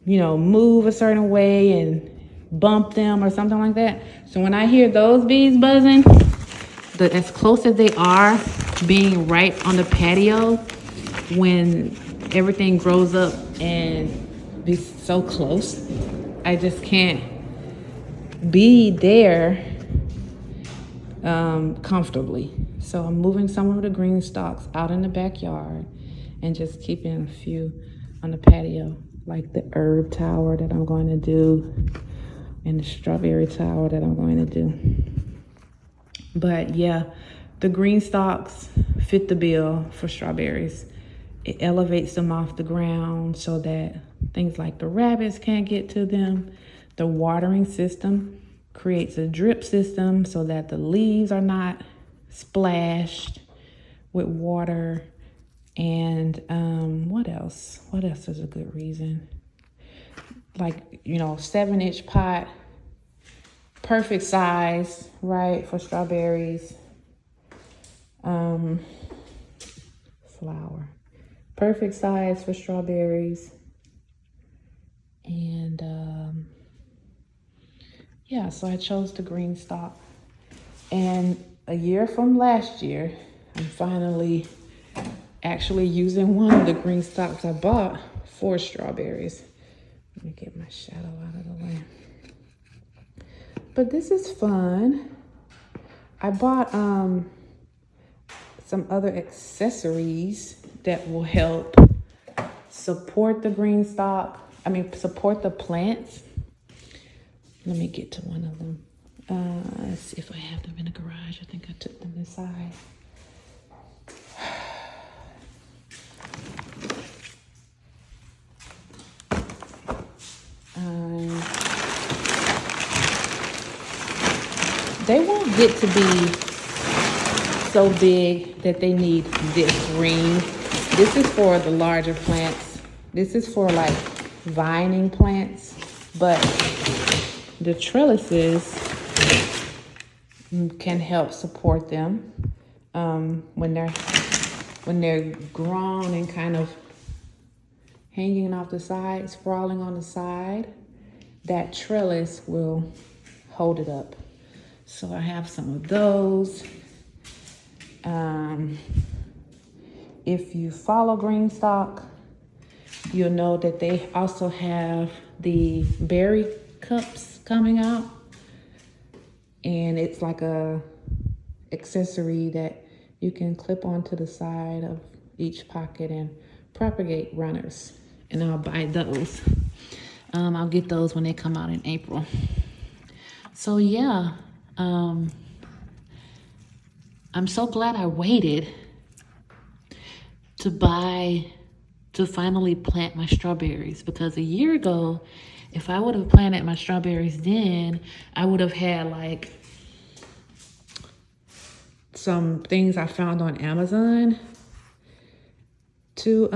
move a certain way and bump them or something like that. So when I hear those bees buzzing, as close as they are being right on the patio, when everything grows up and be so close, I just can't be there comfortably. So I'm moving some of the green stalks out in the backyard and just keeping a few on the patio, like the herb tower that I'm going to do and the strawberry tower that I'm going to do. But yeah, the green stalks fit the bill for strawberries. It elevates them off the ground so that things like the rabbits can't get to them. The watering system creates a drip system so that the leaves are not splashed with water. And what else? What else is a good reason? Like, 7-inch pot, perfect size, right, for strawberries. Flower, perfect size for strawberries. And yeah, so I chose the green stalk. And a year from last year, I'm finally actually using one of the green stalks I bought for strawberries. Let me get my shadow out of the way. But this is fun. I bought some other accessories that will help support the green stalk. Support the plants. Let me get to one of them. Let's see if I have them in the garage. I think I took them inside. They won't get to be so big that they need this ring. This is for the larger plants. This is for like vining plants, but the trellises can help support them when they're grown and kind of hanging off the side, sprawling on the side. That trellis will hold it up. So I have some of those. If you follow Greenstock, you'll know that they also have the berry cups coming out. And it's like a accessory that you can clip onto the side of each pocket and propagate runners. And I'll buy those. I'll get those when they come out in April. So yeah, I'm so glad I waited to finally plant my strawberries, because a year ago, if I would have planted my strawberries then, I would have had like some things I found on Amazon to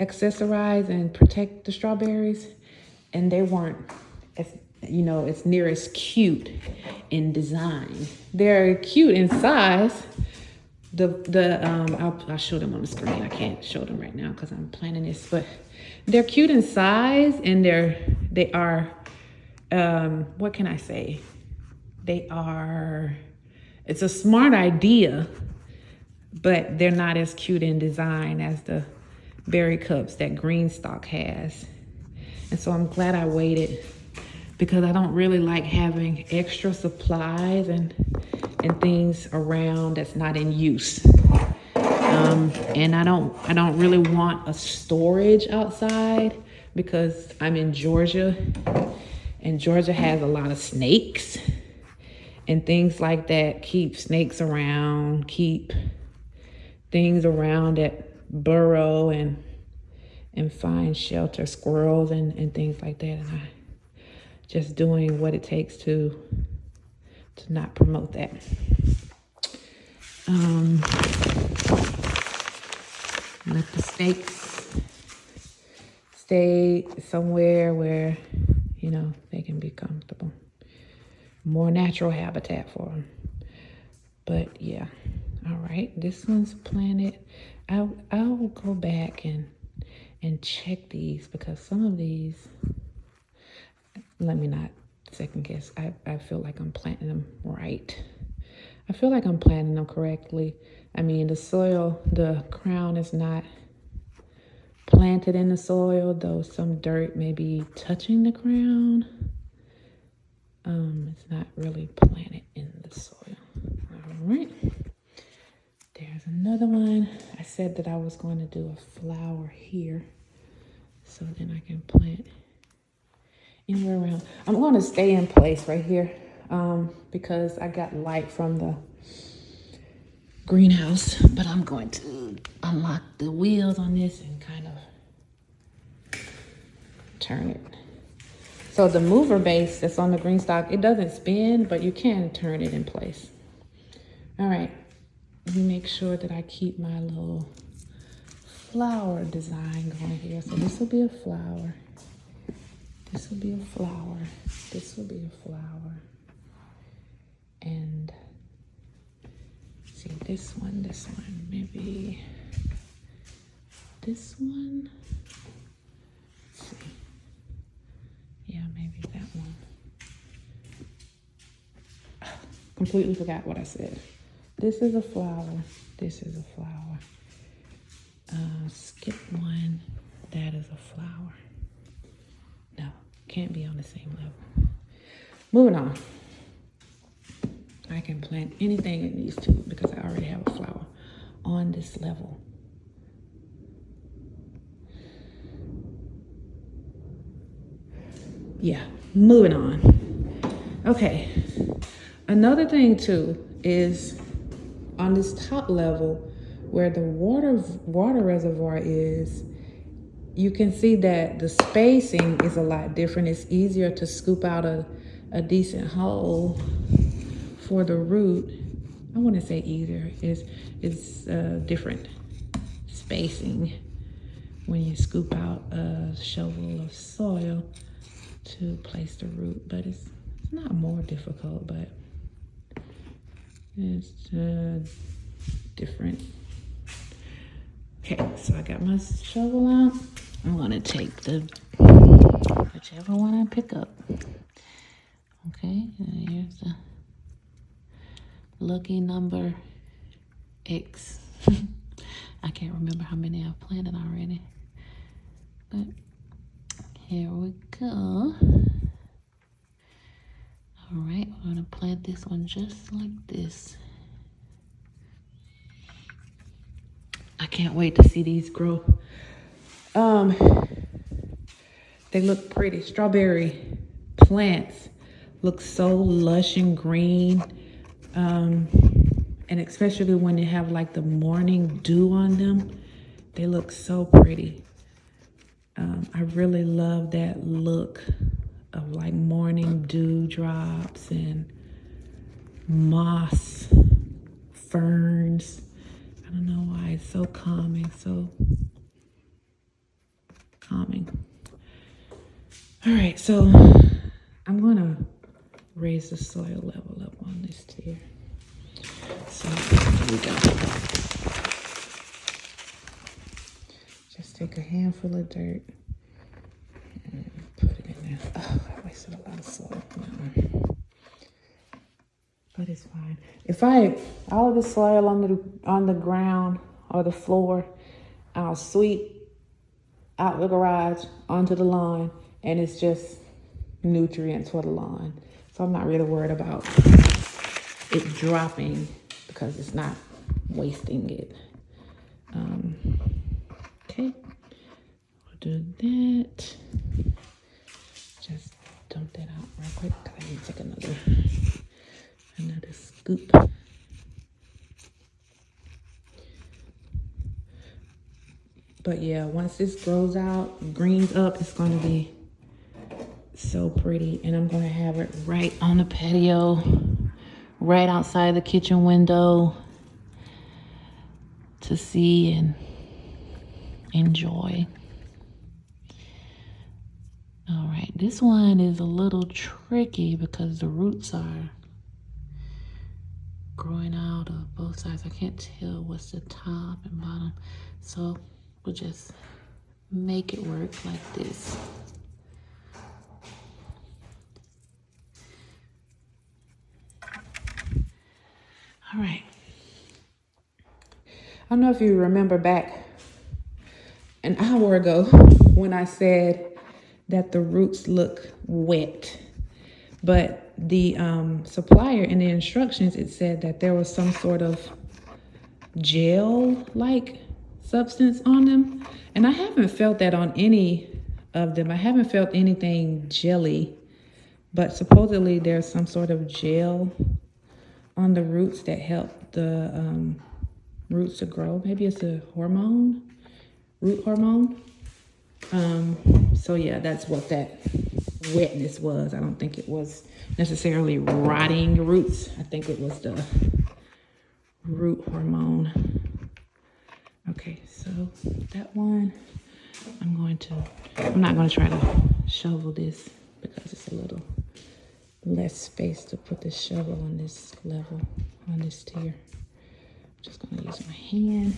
accessorize and protect the strawberries, and they weren't as, you know, as near as cute in design. They're cute in size. I'll show them on the screen. I can't show them right now because I'm planning this, but they're cute in size, and they are what can I say? It's a smart idea, but they're not as cute in design as the berry cups that Greenstock has. And so I'm glad I waited, because I don't really like having extra supplies and things around that's not in use. And I don't really want a storage outside, because I'm in Georgia, and Georgia has a lot of snakes and things like that. Keep snakes around, keep things around that burrow and find shelter, squirrels and things like that. And I just doing what it takes to not promote that. Let the snakes stay somewhere where, you know, they can be comfortable. More natural habitat for them. But yeah, all right, this one's planted. I'll go back and check these, because some of these, let me not second guess. I feel like I'm planting them right. I feel like I'm planting them correctly. I mean, the soil, the crown is not planted in the soil, though some dirt may be touching the crown. It's not really planted in the soil. All right. There's another one. I said that I was going to do a flower here, so then I can plant anywhere around. I'm going to stay in place right here because I got light from the greenhouse, but I'm going to unlock the wheels on this and kind of turn it. So the mover base that's on the Greenstock, it doesn't spin, but you can turn it in place. All right, let me make sure that I keep my little flower design going here. So this will be a flower. This will be a flower. This will be a flower. And see, this one, maybe this one. Let's see. Yeah, maybe that one. Completely forgot what I said. This is a flower. This is a flower. Skip one. That is a flower. No, can't be on the same level. Moving on. I can plant anything it needs to because I already have a flower on this level. Yeah, moving on. Okay, another thing too is on this top level where the water reservoir is, you can see that the spacing is a lot different. It's easier to scoop out a decent hole for the root. I wouldn't say easier, it's different spacing when you scoop out a shovel of soil to place the root, but it's not more difficult, but it's different. Okay, so I got my shovel out. I'm gonna take whichever one I pick up. Okay, and here's the lucky number X. I can't remember how many I've planted already, but here we go. All right, we're gonna plant this one just like this. I can't wait to see these grow. They look pretty. Strawberry plants look so lush and green. And especially when they have like the morning dew on them, they look so pretty. I really love that look of like morning dew drops and moss, ferns. I don't know why, it's so calming, so calming. All right, so I'm gonna raise the soil level up on this tier. So here we go. Just take a handful of dirt and put it in there. Oh, I wasted a lot of soil. But it's fine. If all of the soil on the ground or the floor, I'll sweep out the garage onto the lawn, and it's just nutrients for the lawn. So I'm not really worried about it dropping because it's not wasting it. Okay, we'll do that. Just dump that out real quick because I need to take another scoop. But yeah, once this grows out, greens up, it's going to be so pretty. And I'm going to have it right on the patio, right outside the kitchen window to see and enjoy. All right, this one is a little tricky because the roots are growing out of both sides. I can't tell what's the top and bottom. So we'll just make it work like this. All right. I don't know if you remember back an hour ago when I said that the roots look wet, but the supplier in the instructions, it said that there was some sort of gel-like substance on them, and I haven't felt that on any of them. I haven't felt anything jelly, but supposedly there's some sort of gel on the roots that help the roots to grow. Maybe it's a hormone, root hormone. So yeah, that's what that wetness was. I don't think it was necessarily rotting your roots. I think it was the root hormone. Okay, so that one, I'm not going to try to shovel this because it's a little less space to put the shovel on this level, on this tier. I'm just going to use my hand,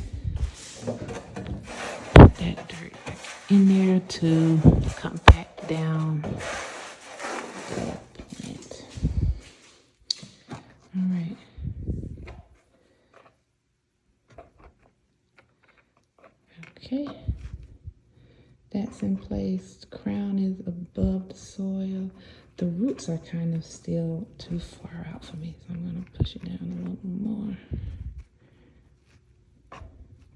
put that dirt back in there to compact down the plant. All right. Okay, that's in place. The crown is above the soil. The roots are kind of still too far out for me, so I'm going to push it down a little more.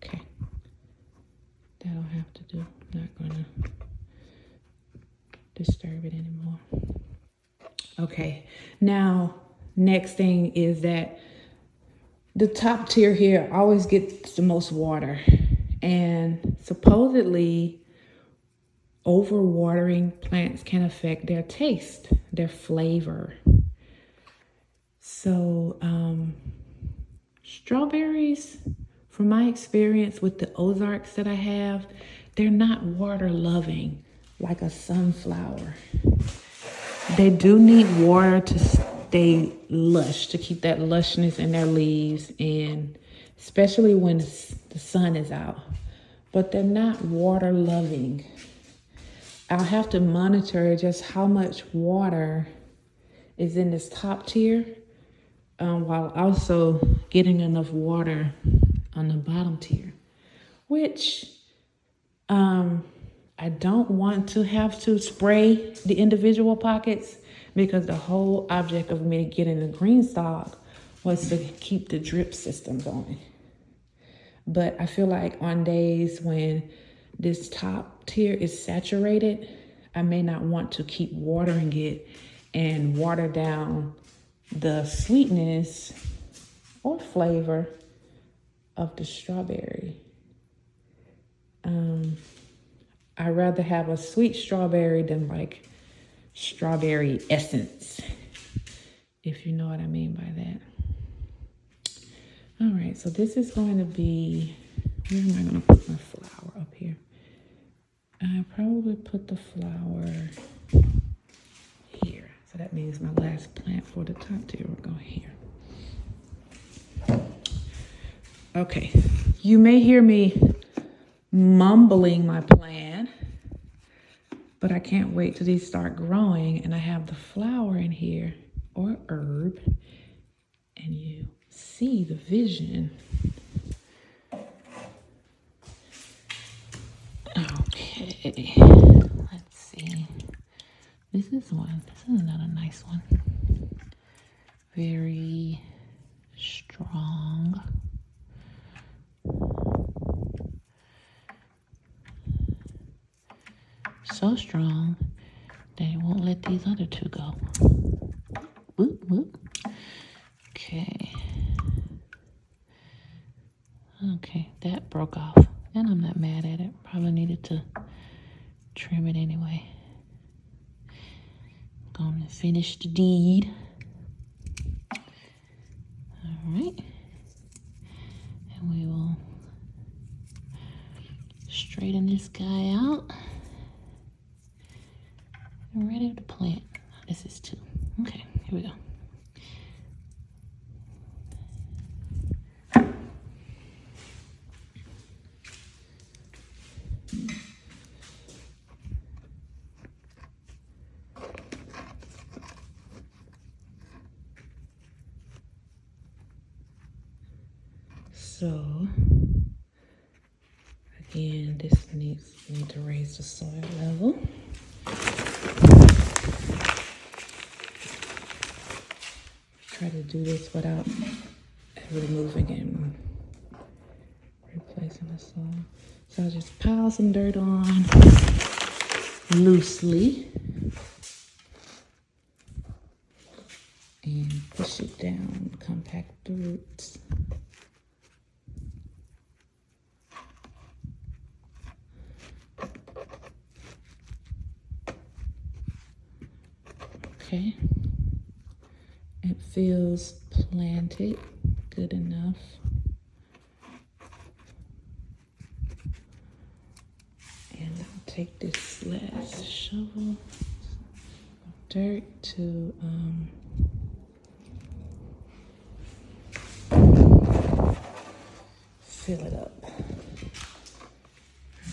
Okay, that'll have to do. I'm not going to disturb it anymore. Okay, now next thing is that the top tier here always gets the most water, and supposedly overwatering plants can affect their taste, their flavor. So strawberries, from my experience with the Ozarks that I have, they're not water loving like a sunflower. They do need water to stay lush, to keep that lushness in their leaves, and especially when the sun is out. But they're not water loving. I'll have to monitor just how much water is in this top tier, while also getting enough water on the bottom tier, which I don't want to have to spray the individual pockets, because the whole object of me getting the green stalk was to keep the drip system going. But I feel like on days when this top tier is saturated, I may not want to keep watering it and water down the sweetness or flavor of the strawberry. I'd rather have a sweet strawberry than like strawberry essence, if you know what I mean by that. All right, so this is going to be, where am I going to put my flower up here? I probably put the flower here. So that means my last plant for the top tier will go here. Okay, you may hear me mumbling my plan, but I can't wait till these start growing and I have the flower in here, or herb, and you see the vision. Okay, let's see. This is one. This is another nice one. Very strong. So strong that it won't let these other two go. Whoop, whoop. Okay. Okay, that broke off. And I'm not mad at it. Probably needed to trim it anyway. Gonna finish the deed. All right. And we will straighten this guy out. I'm ready to plant. This is two. Okay, here we go. So, again, this needs to raise the soil level. Try to do this without removing and replacing the soil. So I'll just pile some dirt on loosely and push it down, compact the roots. Okay, it feels planted good enough. And I'll take this last shovel of dirt to fill it up. All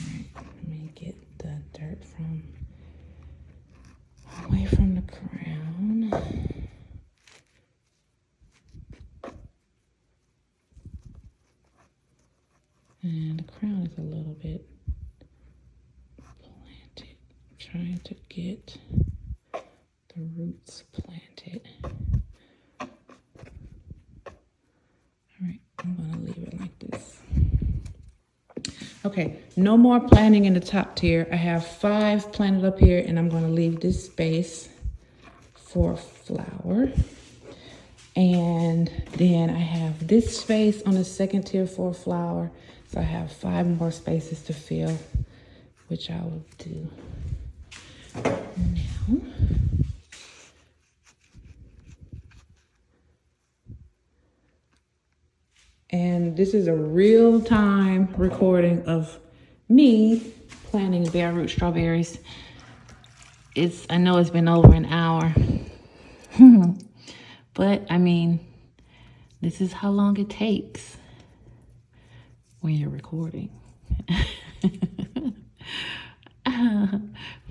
right, let me get the dirt away from the crown. And the crown is a little bit planted. I'm trying to get the roots planted. All right, I'm gonna leave it like this. Okay, no more planting in the top tier. I have 5 planted up here, and I'm gonna leave this space for flower. And then I have this space on the second tier for flower. So I have 5 more spaces to fill, which I will do now. And this is a real-time recording of me planting bare root strawberries. I know it's been over an hour. But, I mean, this is how long it takes when you're recording.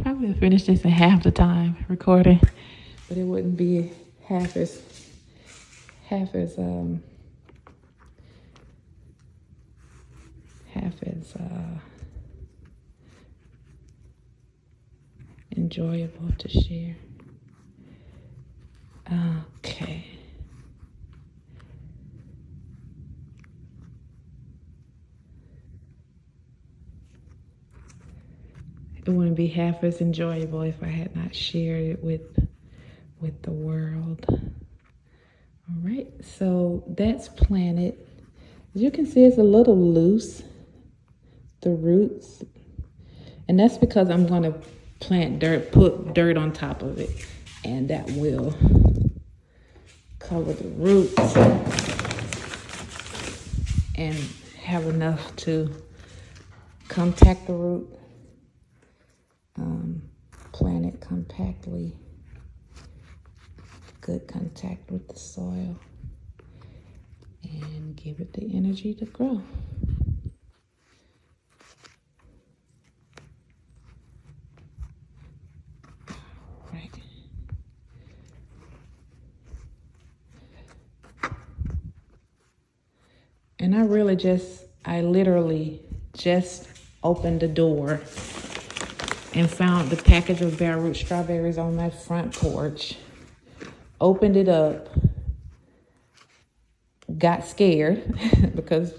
Probably finish this in half the time recording, but it wouldn't be half as enjoyable to share. Okay. It wouldn't be half as enjoyable if I had not shared it with the world right, so that's planted. As you can see, it's a little loose, the roots. And that's because I'm going to plant dirt, put dirt on top of it. And that will cover the roots and have enough to compact the root, plant it compactly, good contact with the soil, and give it the energy to grow. Right. And I literally just opened the door and found the package of bare root strawberries on my front porch. Opened it up, got scared because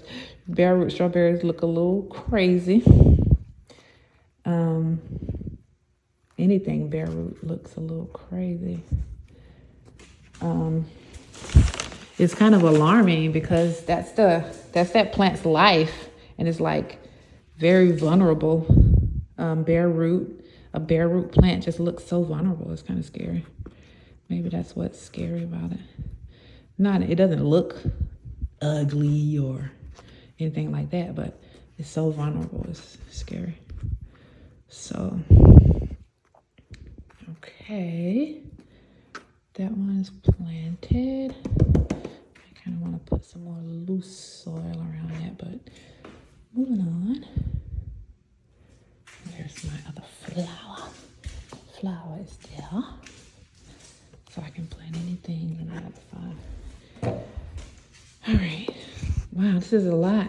bare root strawberries look a little crazy. Anything bare root looks a little crazy. It's kind of alarming because that's that plant's life, and it's like very vulnerable. A bare root plant just looks so vulnerable. It's kind of scary. Maybe that's what's scary about it. It doesn't look ugly or anything like that, but it's so vulnerable. It's scary. So, okay, that one's planted. I kind of want to put some more loose soil around that, but moving on. There's my other flower. Flower is there. So I can plant anything and that's fine. All right. Wow, this is a lot.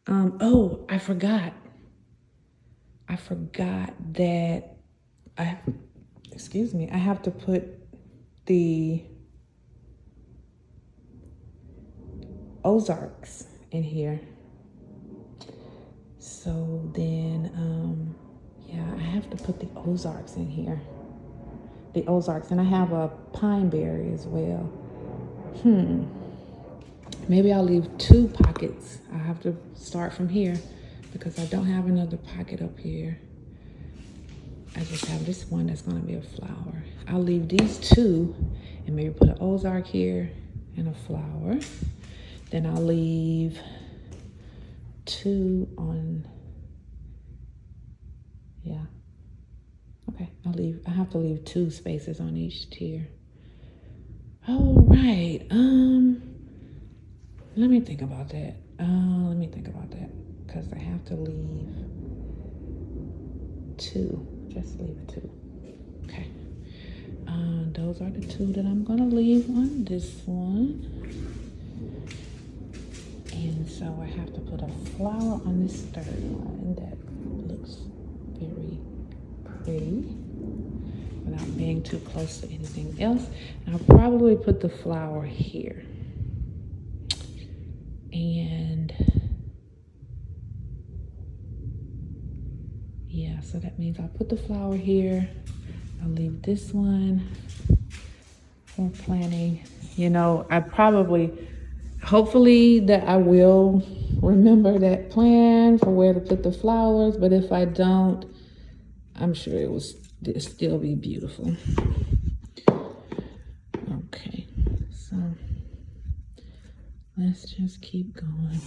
Oh, I forgot that I have to put the Ozarks in here. So then, I have to put the Ozarks in here. The Ozarks, and I have a pine berry as well. Maybe I'll leave 2 pockets. I have to start from here because I don't have another pocket up here. I just have this one that's going to be a flower. I'll leave these 2 and maybe put an Ozark here and a flower. Then I'll leave 2 on, okay, I have to leave 2 spaces on each tier. All right, let me think about that. Because I have to leave 2, just leave 2. Okay, those are the 2 that I'm gonna leave on this one. And so I have to put a flower on this 3rd one that looks very pretty without being too close to anything else. And I'll probably put the flower here. And so that means I'll put the flower here. I'll leave this one for planting. Hopefully that I will remember that plan for where to put the flowers, but if I don't, I'm sure it'll still be beautiful. Okay, so let's just keep going.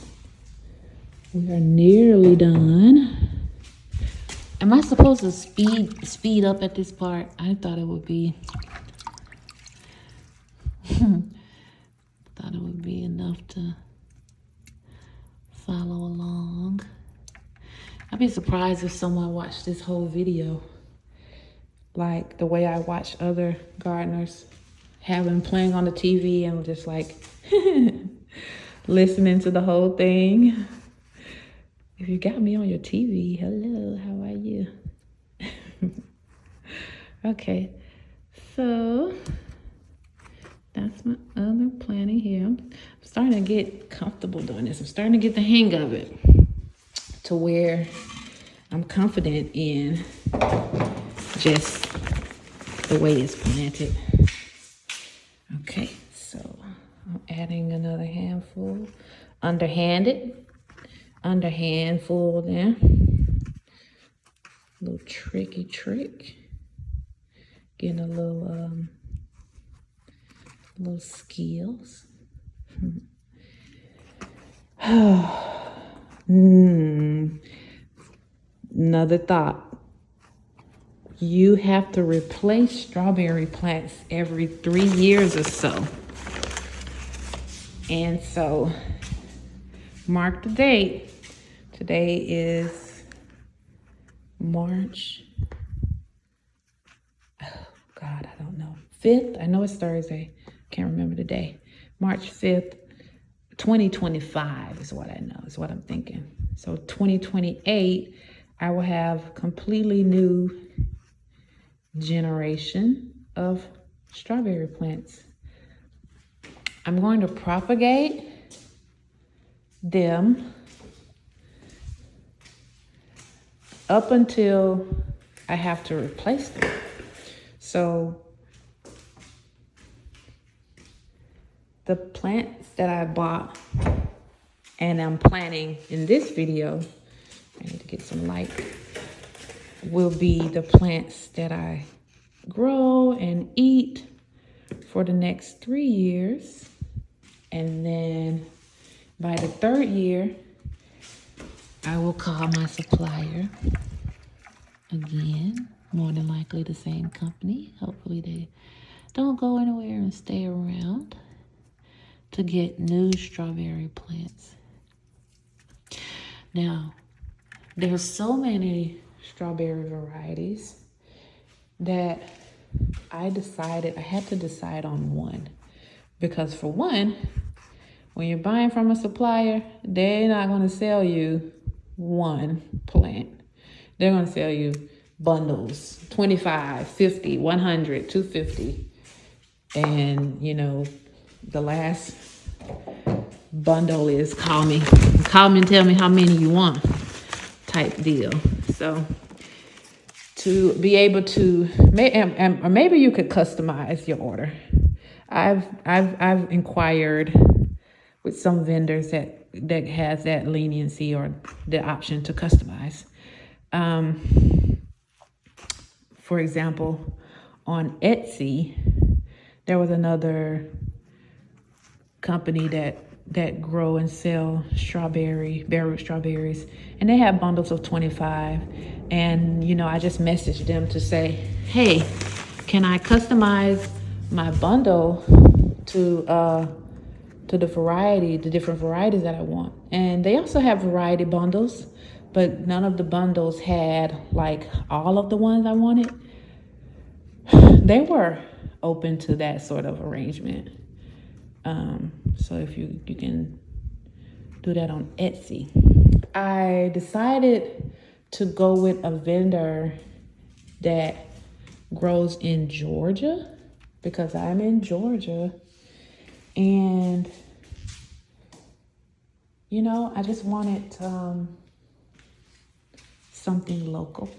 We are nearly done. Am I supposed to speed up at this part? I thought it would be enough to follow along. I'd be surprised if someone watched this whole video like the way I watch other gardeners, having playing on the TV and just like listening to the whole thing. If you got me on your TV, hello, how are you? Okay, so that's my other planting here. I'm starting to get comfortable doing this. I'm starting to get the hang of it to where I'm confident in just the way it's planted. Okay, so underhand full there. Little tricky trick. Getting a little skills. Another thought. You have to replace strawberry plants every 3 years or so. And so, mark the date. Today is March, oh God, I don't know, 5th. I know it's Thursday. Can't remember the day. March 5th, 2025 is what I know, is what I'm thinking. So 2028, I will have completely new generation of strawberry plants. I'm going to propagate them up until I have to replace them. So the plants that I bought and I'm planting in this video, I need to get some light, will be the plants that I grow and eat for the next 3 years. And then by the 3rd year, I will call my supplier again, more than likely the same company. Hopefully they don't go anywhere and stay around to get new strawberry plants. Now, there's so many strawberry varieties that I had to decide on one. Because for one, when you're buying from a supplier, they're not going to sell you one plant. They're going to sell you bundles, 25, 50, 100, 250. And, you know, the last bundle is call me and tell me how many you want type deal. So to be able to, or maybe you could customize your order. I've inquired with some vendors that has that leniency or the option to customize. For example, on Etsy, there was another company that grow and sell bare root strawberries, and they have bundles of 25. And you know, I just messaged them to say, hey, can I customize my bundle to the different varieties that I want? And they also have variety bundles, but none of the bundles had like all of the ones I wanted. They were open to that sort of arrangement. So if you can do that on Etsy. I decided to go with a vendor that grows in Georgia, because I'm in Georgia, and you know, I just wanted something local.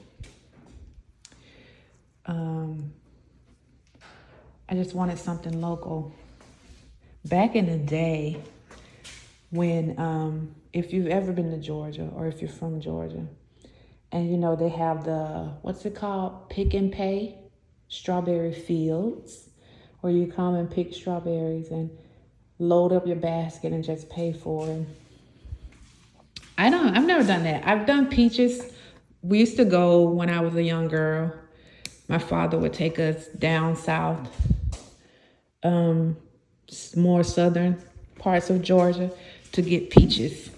I just wanted something local. Back in the day, when if you've ever been to Georgia, or if you're from Georgia, and you know, they have the, what's it called, pick and pay strawberry fields, where you come and pick strawberries and load up your basket and just pay for them. I've never done that. I've done peaches. We used to go when I was a young girl. My father would take us down south, more southern parts of Georgia, to get peaches.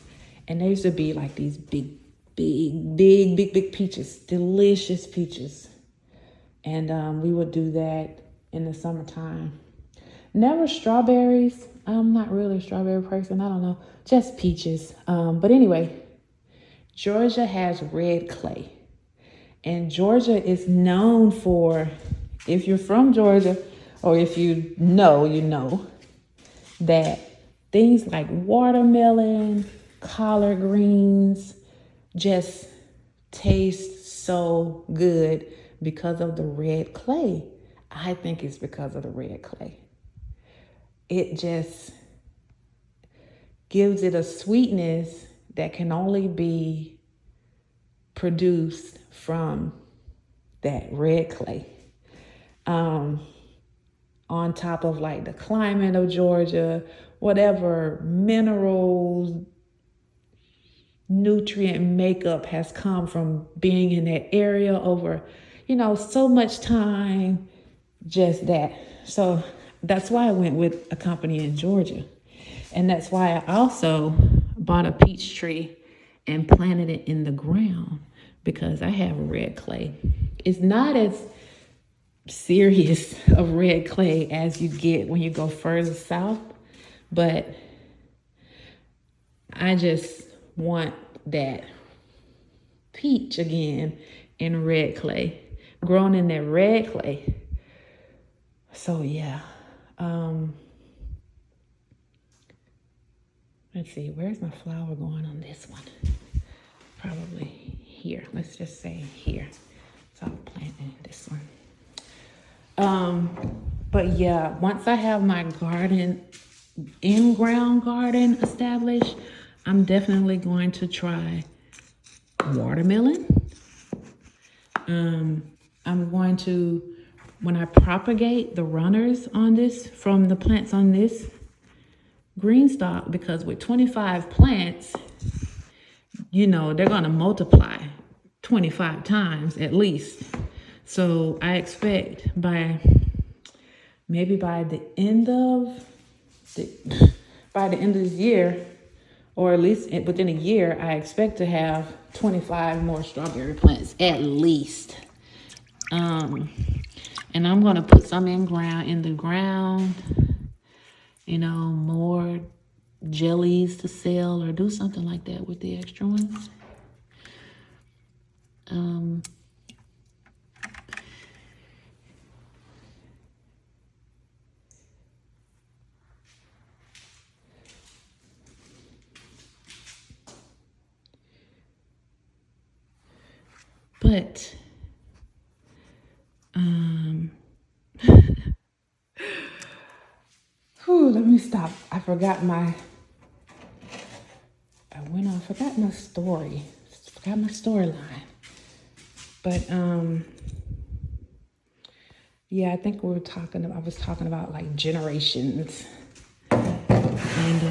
And they used to be like these big peaches, delicious peaches. And we would do that in the summertime. Never strawberries. I'm not really a strawberry person. I don't know. Just peaches. But anyway, Georgia has red clay. And Georgia is known for, if you're from Georgia, or if you know, that things like watermelon, collard greens just taste so good because of the red clay. I think it's because of the red clay. It just gives it a sweetness that can only be produced from that red clay. On top of like the climate of Georgia, whatever minerals, nutrient makeup has come from being in that area over, so much time, just that. So that's why I went with a company in Georgia. And that's why I also bought a peach tree and planted it in the ground, because I have red clay. It's not as serious of red clay as you get when you go further south, but I just want that peach again in red clay, grown in that red clay. So yeah, let's see, where's my flower going on this one? Probably here. Let's just say here. So I'll plant in this one. But yeah, once I have my garden, in-ground garden established, I'm definitely going to try watermelon. I'm going to, when I propagate the runners on this, from the plants on this green stock, because with 25 plants, they're going to multiply 25 times at least. So I expect by the end of this year, or at least within a year, I expect to have 25 more strawberry plants at least. And I'm gonna put some in the ground, more jellies to sell, or do something like that with the extra ones. But let me stop. I forgot my story. Forgot my storyline. But yeah, I think I was talking about like generations. And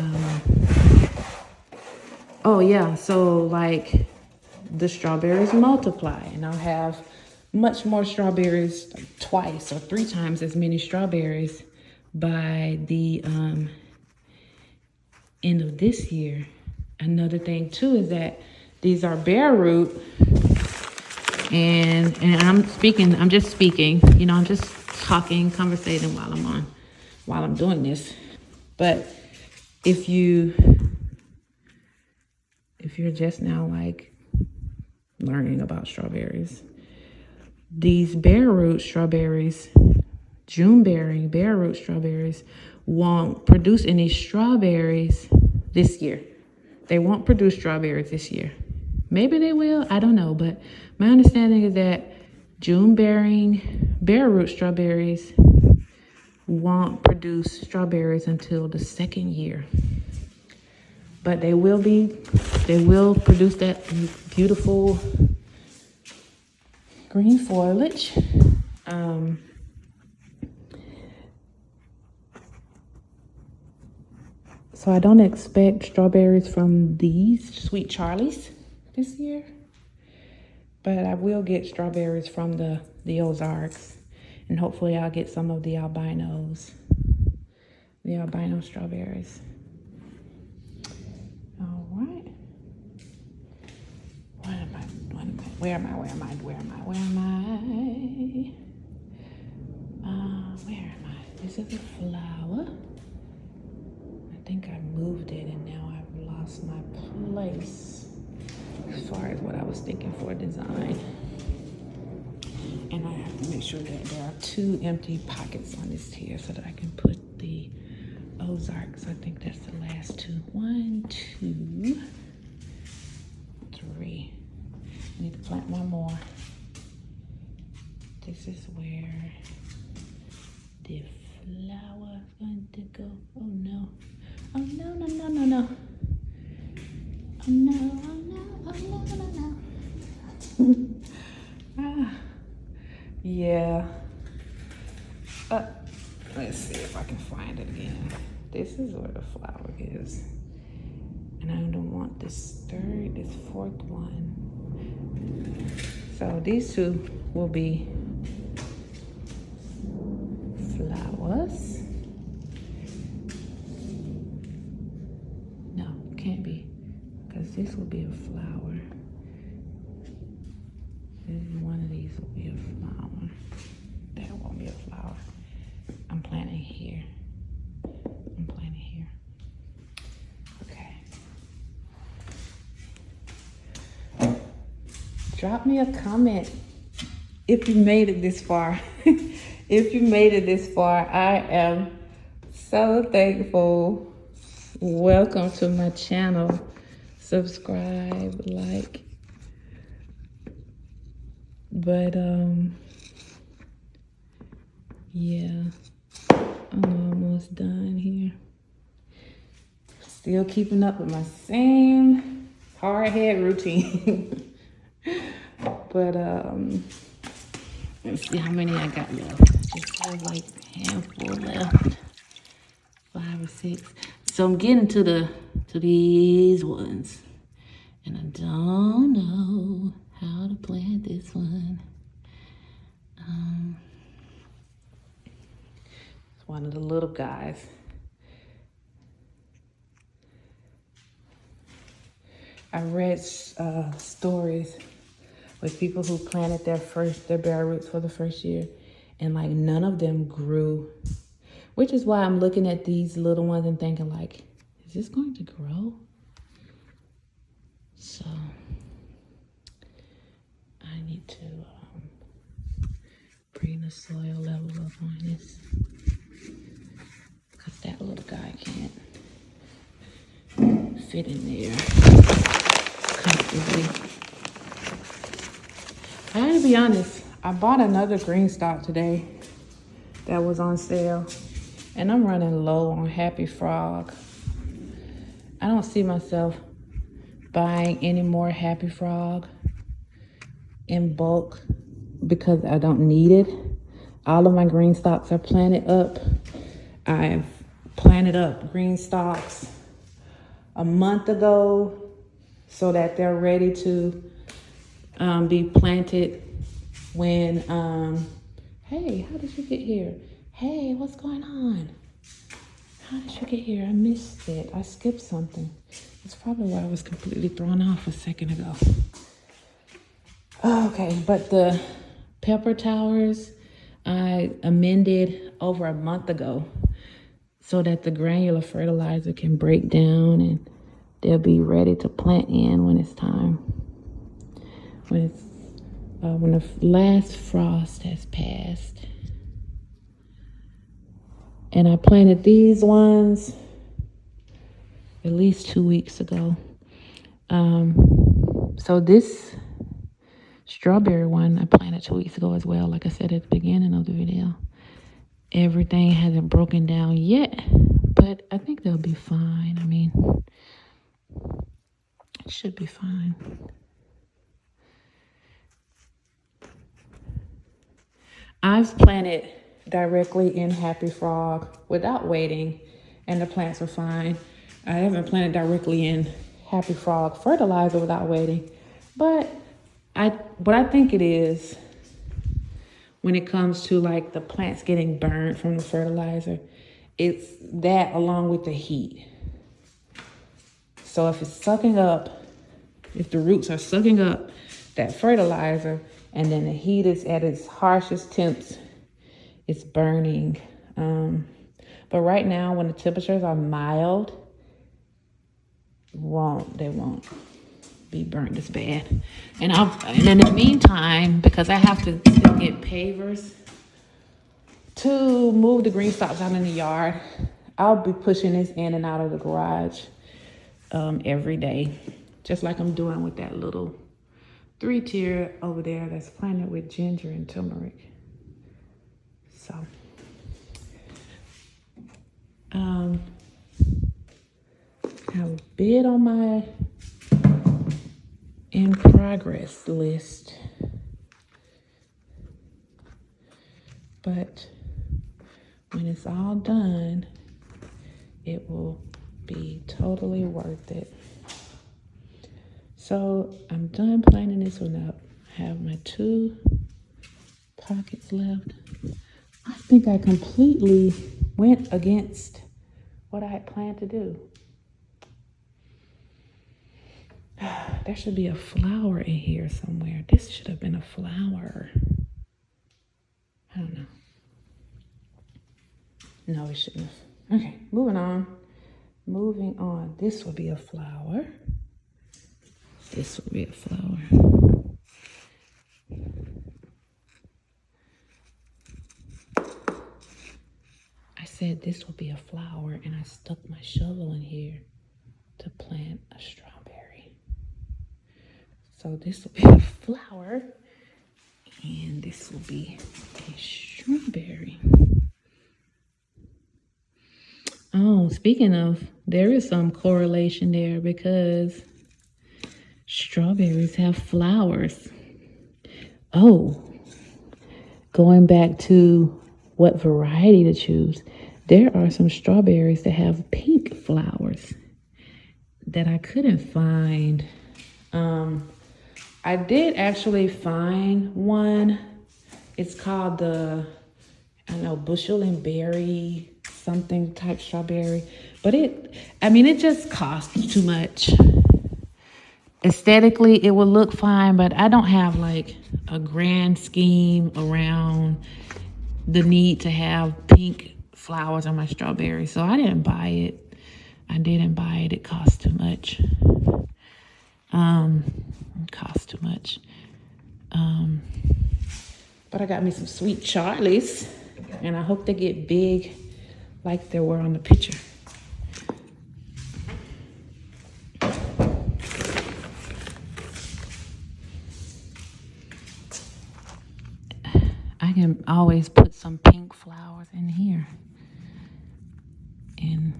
oh yeah, so like the strawberries multiply, and I'll have much more strawberries, like twice or 3 times as many strawberries by the end of this year. Another thing too is that these are bare root, and I'm just speaking, I'm just talking, conversating while I'm doing this. But if you're just now like learning about strawberries, these bare root strawberries, June bearing bare root strawberries, won't produce any strawberries this year. They won't produce strawberries this year. Maybe they will, I don't know. But my understanding is that June bearing bare root strawberries won't produce strawberries until the second year. But they will produce that beautiful green foliage. So I don't expect strawberries from these Sweet Charlies this year, but I will get strawberries from the Ozarks, and hopefully I'll get some of the albino strawberries. All right. Where am I? This is a flower. I think I moved it and now I've lost my place as far as what I was thinking for a design. And I have to make sure that there are 2 empty pockets on this here so that I can put the Ozarks. I think that's the last 2. 1, 2, 3. I need to plant one more. This is where the flower is going to go. Oh no. Oh no. Oh no, oh no, oh no, oh no. Ah, yeah. Let's see if I can find it again. This is where the flower is. And I don't want this fourth one. So these two will be flowers. No, can't be, because this will be a flower. One of these will be a flower. That won't be a flower. I'm planting here. I'm planting here. Okay. Drop me a comment if you made it this far. If you made it this far, I am so thankful. Welcome to my channel. Subscribe, like. But yeah, I'm almost done here. Still keeping up with my same hard head routine. But let's see how many I got left. Just have like a handful left. 5 or 6. So I'm getting to these ones. And I don't know how to plant this one. It's one of the little guys. I read stories with people who planted their bare roots for the first year, and like none of them grew, which is why I'm looking at these little ones and thinking like, is this going to grow? So I need to bring the soil level up on this, because that little guy can't fit in there comfortably. I gotta be honest, I bought another green stock today that was on sale, and I'm running low on Happy Frog. I don't see myself buying any more Happy Frog in bulk because I don't need it. All of my green stalks are planted up. I've planted up green stalks a month ago so that they're ready to be planted when, hey, how did you get here? Hey, what's going on? How did you get here? I missed it. I skipped something. That's probably why I was completely thrown off a second ago. Okay, but the pepper towers I amended over a month ago so that the granular fertilizer can break down and they'll be ready to plant in when it's time. When the last frost has passed. And I planted these ones at least 2 weeks ago. So this strawberry one I planted 2 weeks ago as well, like I said at the beginning of the video. Everything hasn't broken down yet, but I think they'll be fine. I mean, it should be fine. I've planted directly in Happy Frog without waiting, and the plants are fine. I haven't planted directly in Happy Frog fertilizer without waiting, but what I think it is when it comes to like the plants getting burned from the fertilizer, it's that along with the heat. So if it's sucking up, if the roots are sucking up that fertilizer, and then the heat is at its harshest temps, it's burning. But right now, when the temperatures are mild, they won't be burnt as bad. And in the meantime, because I have to still get pavers to move the green stalks out in the yard, I'll be pushing this in and out of the garage every day, just like I'm doing with that little 3-tier over there that's planted with ginger and turmeric. So, I have a bid on my in progress list. But when it's all done, it will be totally worth it. So I'm done planning this one up. I have my 2 pockets left. I think I completely went against what I had planned to do. There should be a flower in here somewhere. This should have been a flower. I don't know. No, it shouldn't have. Okay, moving on. Moving on. This will be a flower. This will be a flower. I said this will be a flower, and I stuck my shovel in here to plant a strawberry. So this will be a flower, and this will be a strawberry. Oh, speaking of, there is some correlation there because strawberries have flowers. Oh, going back to what variety to choose, there are some strawberries that have pink flowers that I couldn't find. I did actually find one. It's called the, I don't know, bushel and berry something type strawberry, but it just costs too much. Aesthetically, it would look fine, but I don't have like a grand scheme around the need to have pink flowers on my strawberry, so I didn't buy it. It cost too much. But I got me some Sweet Charlies, and I hope they get big like they were on the picture. I can always put some pink flowers in here and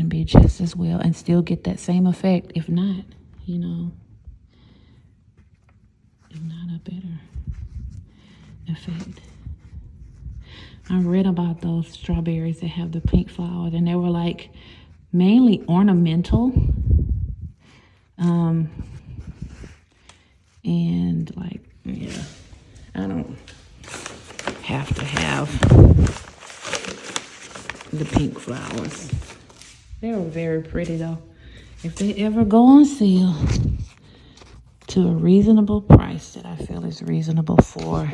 be just as well and still get that same effect, if not, if not a better effect. I read about those strawberries that have the pink flowers, and they were like mainly ornamental. And like, yeah, I don't have to have the pink flowers. They were very pretty though. If they ever go on sale to a reasonable price that I feel is reasonable for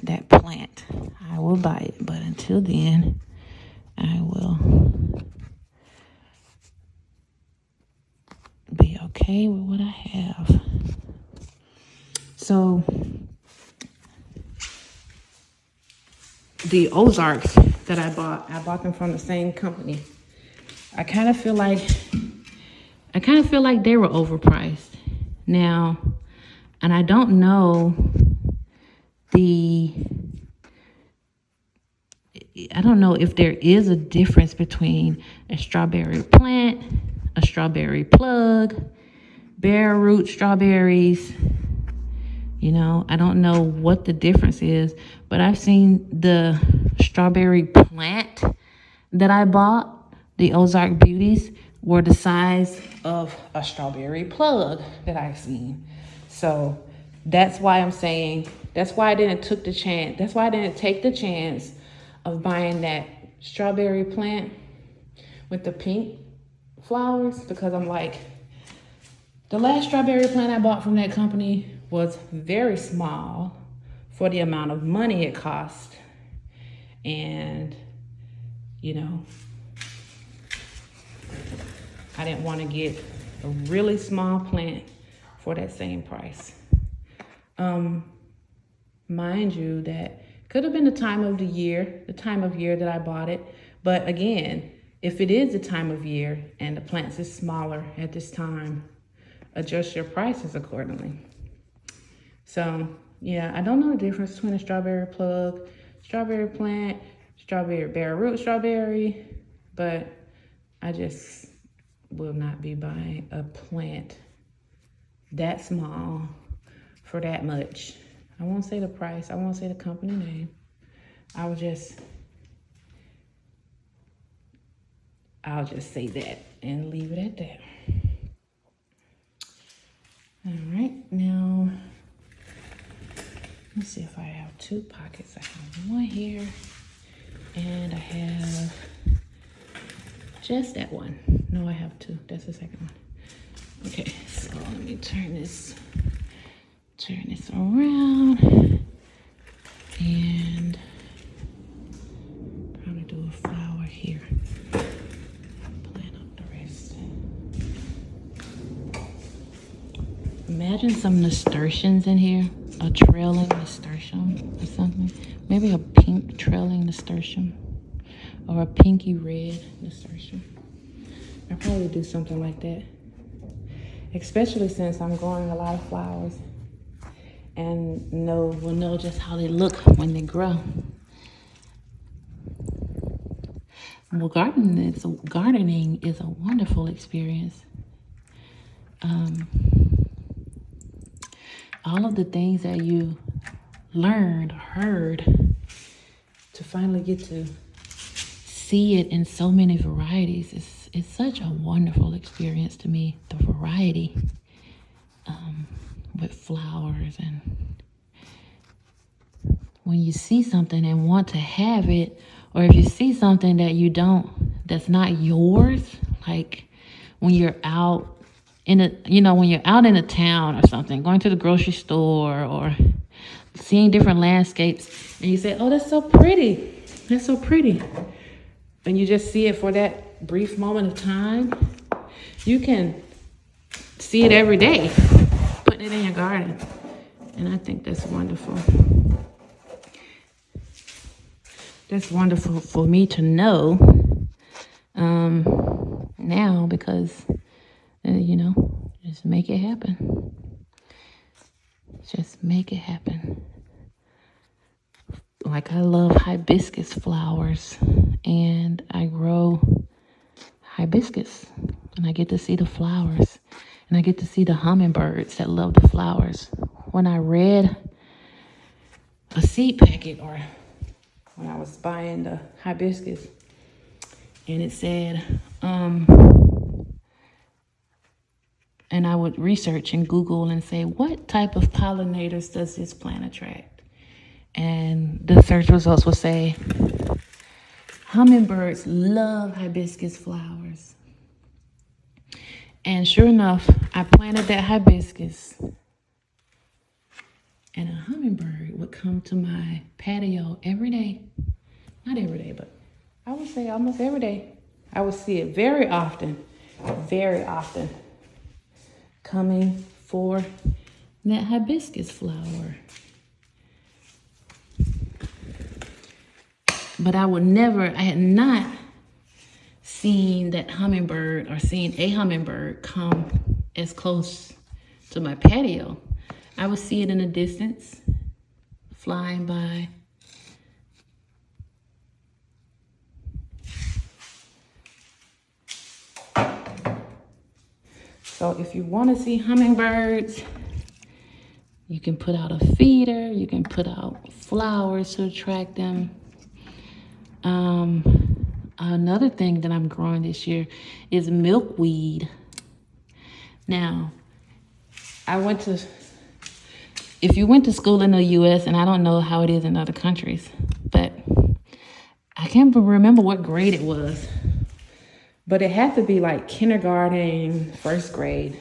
that plant, I will buy it. But until then, I will be okay with what I have. So the Ozarks that I bought them from the same company. I kind of feel like they were overpriced now, and I don't know if there is a difference between a strawberry plant, a strawberry plug, bare root strawberries. I don't know what the difference is, but I've seen the strawberry plant that I bought, the Ozark Beauties, were the size of a strawberry plug that I've seen. So that's why I'm saying, that's why I didn't take the chance of buying that strawberry plant with the pink flowers, because I'm like, the last strawberry plant I bought from that company was very small for the amount of money it cost. And, I didn't want to get a really small plant for that same price. Mind you, that could have been the time of year that I bought it. But again, if it is the time of year and the plants is smaller at this time, adjust your prices accordingly. So yeah, I don't know the difference between a strawberry plug, strawberry plant, strawberry bare root strawberry, but I just will not be buying a plant that small for that much. I won't say the price. I won't say the company name. I'll just say that and leave it at that. All right, now let's see if I have 2 pockets. I have one here, and I have just that one. No, I have 2. That's the second one. Okay, so let me turn this around and probably do a flower here. Plan up the rest. Imagine some nasturtiums in here, a trailing nasturtium or something. Maybe a pink trailing nasturtium or a pinky red nasturtium. I'll probably do something like that, especially since I'm growing a lot of flowers and will know just how they look when they grow. Well, gardening is a wonderful experience. All of the things that you learned, heard, to finally get to see it in so many varieties, it's such a wonderful experience to me, the variety with flowers. And when you see something and want to have it, or if you see something that that's not yours, like when you're out in a town or something, going to the grocery store or seeing different landscapes, and you say, oh, that's so pretty. That's so pretty. And you just see it for that brief moment of time. You can see it every day, putting it in your garden. And I think that's wonderful. That's wonderful for me to know now, because, just make it happen. Just make it happen. Like, I love hibiscus flowers, and I grow hibiscus, and I get to see the flowers, and I get to see the hummingbirds that love the flowers. When I read a seed packet, or when I was buying the hibiscus, and it said, and I would research and Google and say, what type of pollinators does this plant attract? And the search results will say, hummingbirds love hibiscus flowers. And sure enough, I planted that hibiscus, and a hummingbird would come to my patio every day. Not every day, but I would say almost every day. I would see it very often, coming for that hibiscus flower. But I had not seen that hummingbird, or seen a hummingbird come as close to my patio. I would see it in the distance, flying by. So if you want to see hummingbirds, you can put out a feeder, you can put out flowers to attract them. Another thing that I'm growing this year is milkweed. Now, if you went to school in the U.S., and I don't know how it is in other countries, but I can't remember what grade it was, but it had to be like kindergarten, first grade.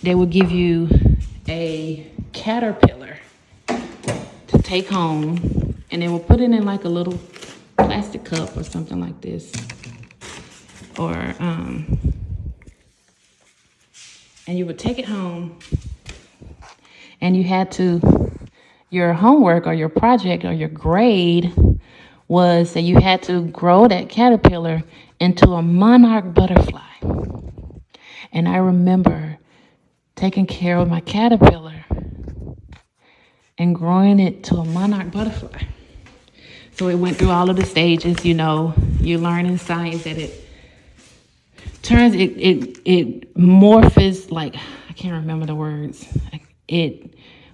They would give you a caterpillar to take home, and they will put it in like a little plastic cup or something like this, or and you would take it home, and you had to, your homework or your project or your grade was that you had to grow that caterpillar into a monarch butterfly. And I remember taking care of my caterpillar and growing it to a monarch butterfly. So it went through all of the stages, you learn in science that turns, it morphs, like, I can't remember the words.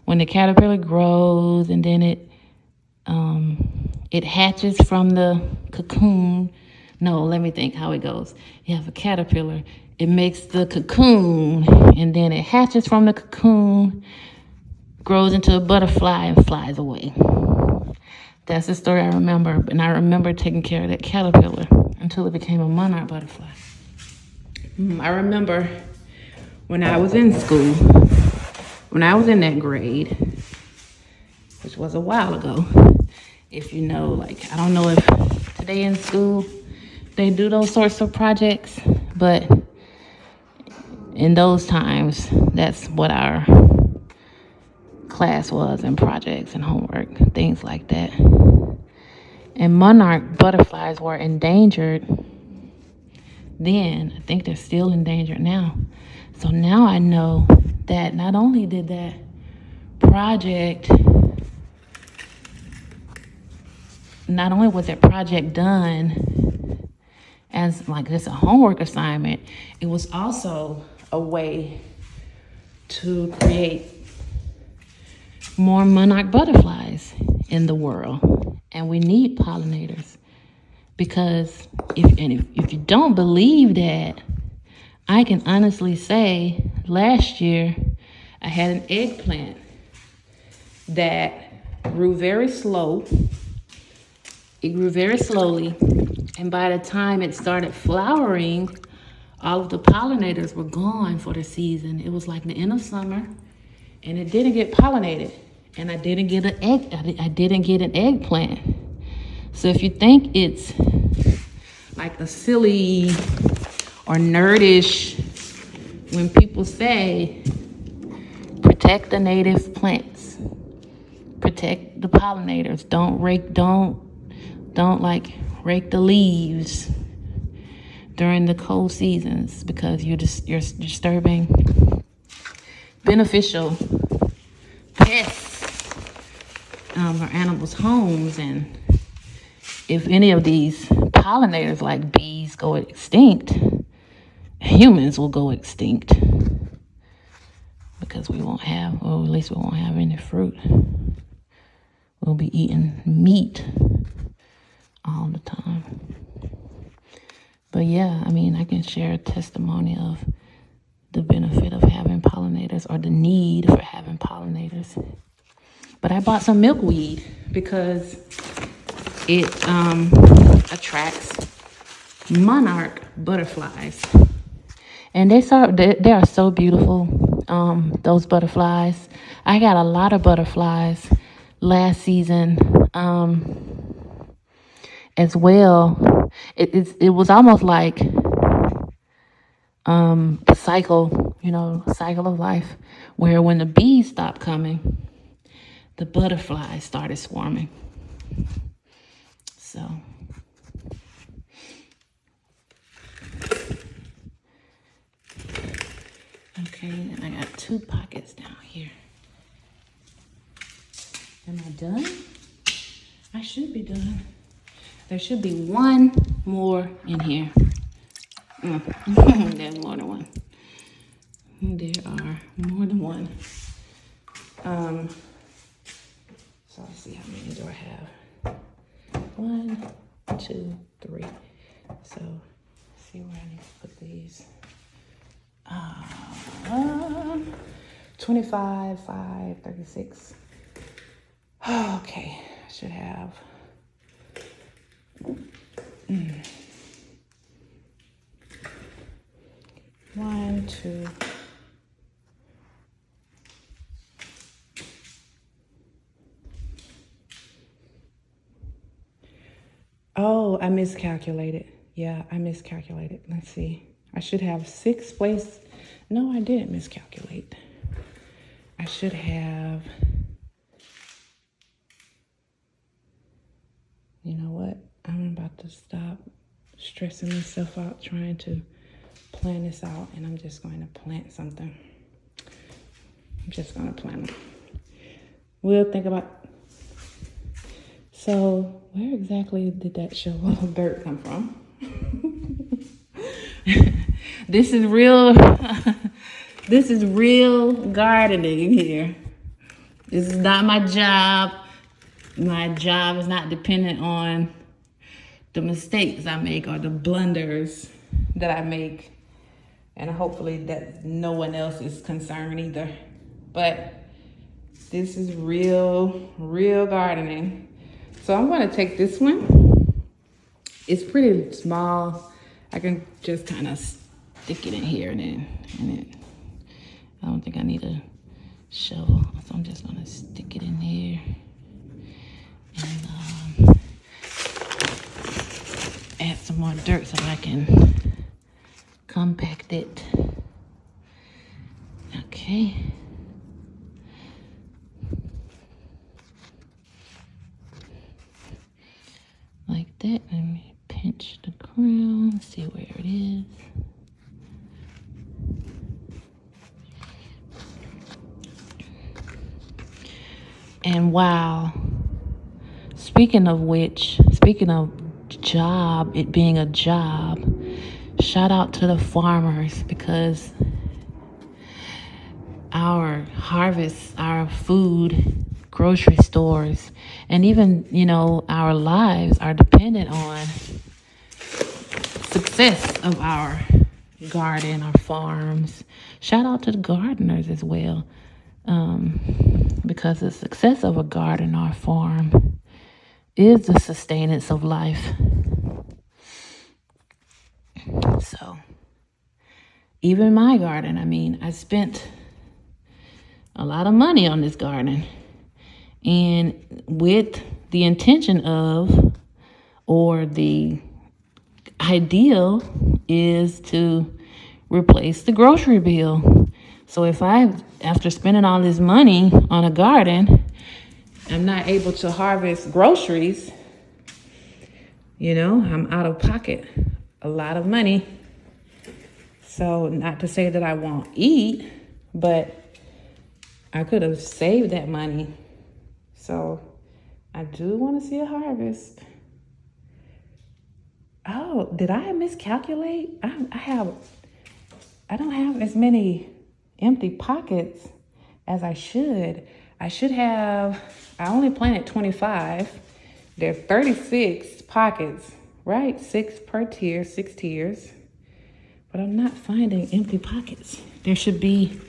When the caterpillar grows and then it hatches from the cocoon. No, let me think how it goes. You have a caterpillar. It makes the cocoon, and then it hatches from the cocoon, grows into a butterfly, and flies away. That's the story I remember. And I remember taking care of that caterpillar until it became a monarch butterfly. I remember when I was in school, when I was in that grade, which was a while ago. If you know, like, I don't know if today in school they do those sorts of projects, but in those times, that's what our class was, and projects and homework, things like that. And monarch butterflies were endangered then. I think they're still endangered now. So now I know that not only did that project, not only was that project done as like just a homework assignment, it was also a way to create more monarch butterflies in the world. And we need pollinators, because if you don't believe that, I can honestly say last year I had an eggplant that grew very slow. It grew very slowly, and by the time it started flowering, all of the pollinators were gone for the season. It was like the end of summer, and it didn't get pollinated, and I didn't get an eggplant. So if you think it's like a silly or nerdish when people say protect the native plants, protect the pollinators, don't rake the leaves during the cold seasons, because you're disturbing beneficial pests or animals' homes. And if any of these pollinators like bees go extinct, humans will go extinct, because we won't have, or at least we won't have any fruit. We'll be eating meat all the time. But yeah, I mean, I can share a testimony of the benefit of having pollinators, or the need for having pollinators. But I bought some milkweed because it attracts monarch butterflies. And they are so beautiful, those butterflies. I got a lot of butterflies last season as well. It was almost like the cycle of life, where when the bees stopped coming, the butterflies started swarming. So okay, and I got 2 pockets down here. Am I done? I should be done. There should be 1 more in here. There's more than 1. There are more than 1. So let's see, how many do I have? 1, 2, 3. So let's see where I need to put these. 25, 5, 36. Okay, I should have. 1, 2. Oh, I miscalculated. Yeah, I miscalculated. Let's see. I should have 6 places. No, I didn't miscalculate. I should have. You know what? I'm about to stop stressing myself out trying to plan this out, and I'm just going to plant something. I'm just going to plant them. We'll think about. So where exactly did that shovel of dirt come from? This is real. This is real gardening here. This is not my job. My job is not dependent on the mistakes I make or the blunders that I make. And hopefully that no one else is concerned either. But this is real gardening. So I'm going to take this one. It's pretty small. I can just kind of stick it in here and then I don't think I need a shovel. So I'm just going to stick it in there. And add some more dirt so I can compact it. Okay. Like that. Let me pinch the ground, see where it is. And wow. Speaking of job, it being a job, shout out to the farmers, because our harvest, our food, grocery stores, and even, our lives are dependent on success of our garden, our farms. Shout out to the gardeners as well, because the success of a garden or farm is the sustenance of life. So, even my garden, I spent a lot of money on this garden, and with the intention of, or the ideal is to replace the grocery bill. So if after spending all this money on a garden, I'm not able to harvest groceries, I'm out of pocket a lot of money. So not to say that I won't eat, but I could have saved that money. So I do want to see a harvest. Oh, did I miscalculate? I don't have as many empty pockets as I should. I only planted 25. There are 36 pockets, right? 6 per tier, 6 tiers. But I'm not finding empty pockets. There should be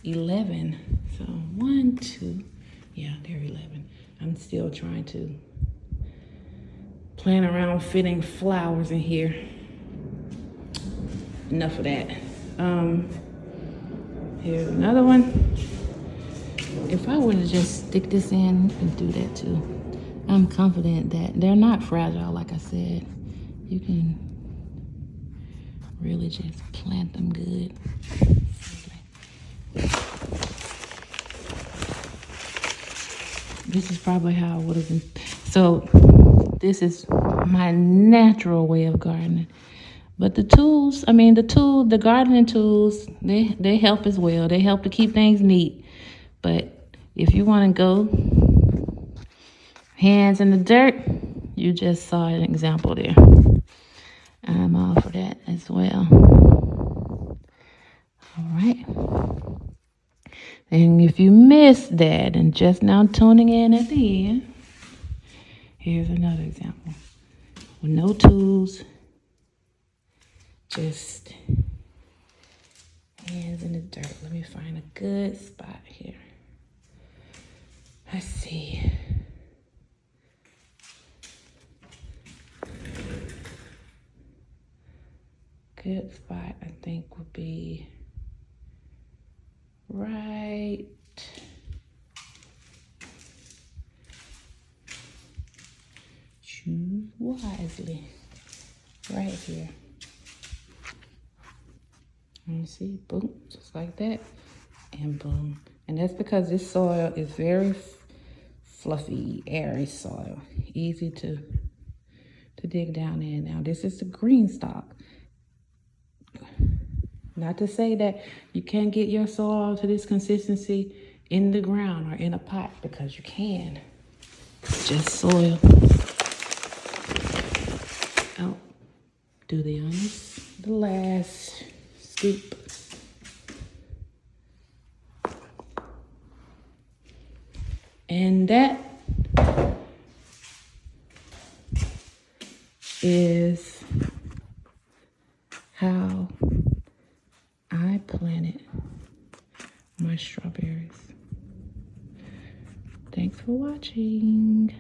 11. So 1, 2, yeah, there are 11. I'm still trying to playing around fitting flowers in here. Enough of that. Here's another one. If I were to just stick this in, you can do that too. I'm confident that they're not fragile, like I said. You can really just plant them good. This is probably how I would have been. So this is my natural way of gardening. But the tools, the gardening tools, they help as well. They help to keep things neat. But if you want to go hands in the dirt, you just saw an example there. I'm all for that as well. All right. And if you missed that and just now tuning in at the end, here's another example. With no tools, just hands in the dirt. Let me find a good spot here. Let's see. Good spot, I think, would be right choose wisely. Right here. You see, boom, just like that, and boom. And that's because this soil is very fluffy, airy soil, easy to dig down in. Now, this is the green stock. Not to say that you can't get your soil to this consistency in the ground or in a pot, because you can. It's just soil. I'll do the last scoop. And that is how I planted my strawberries. Thanks for watching.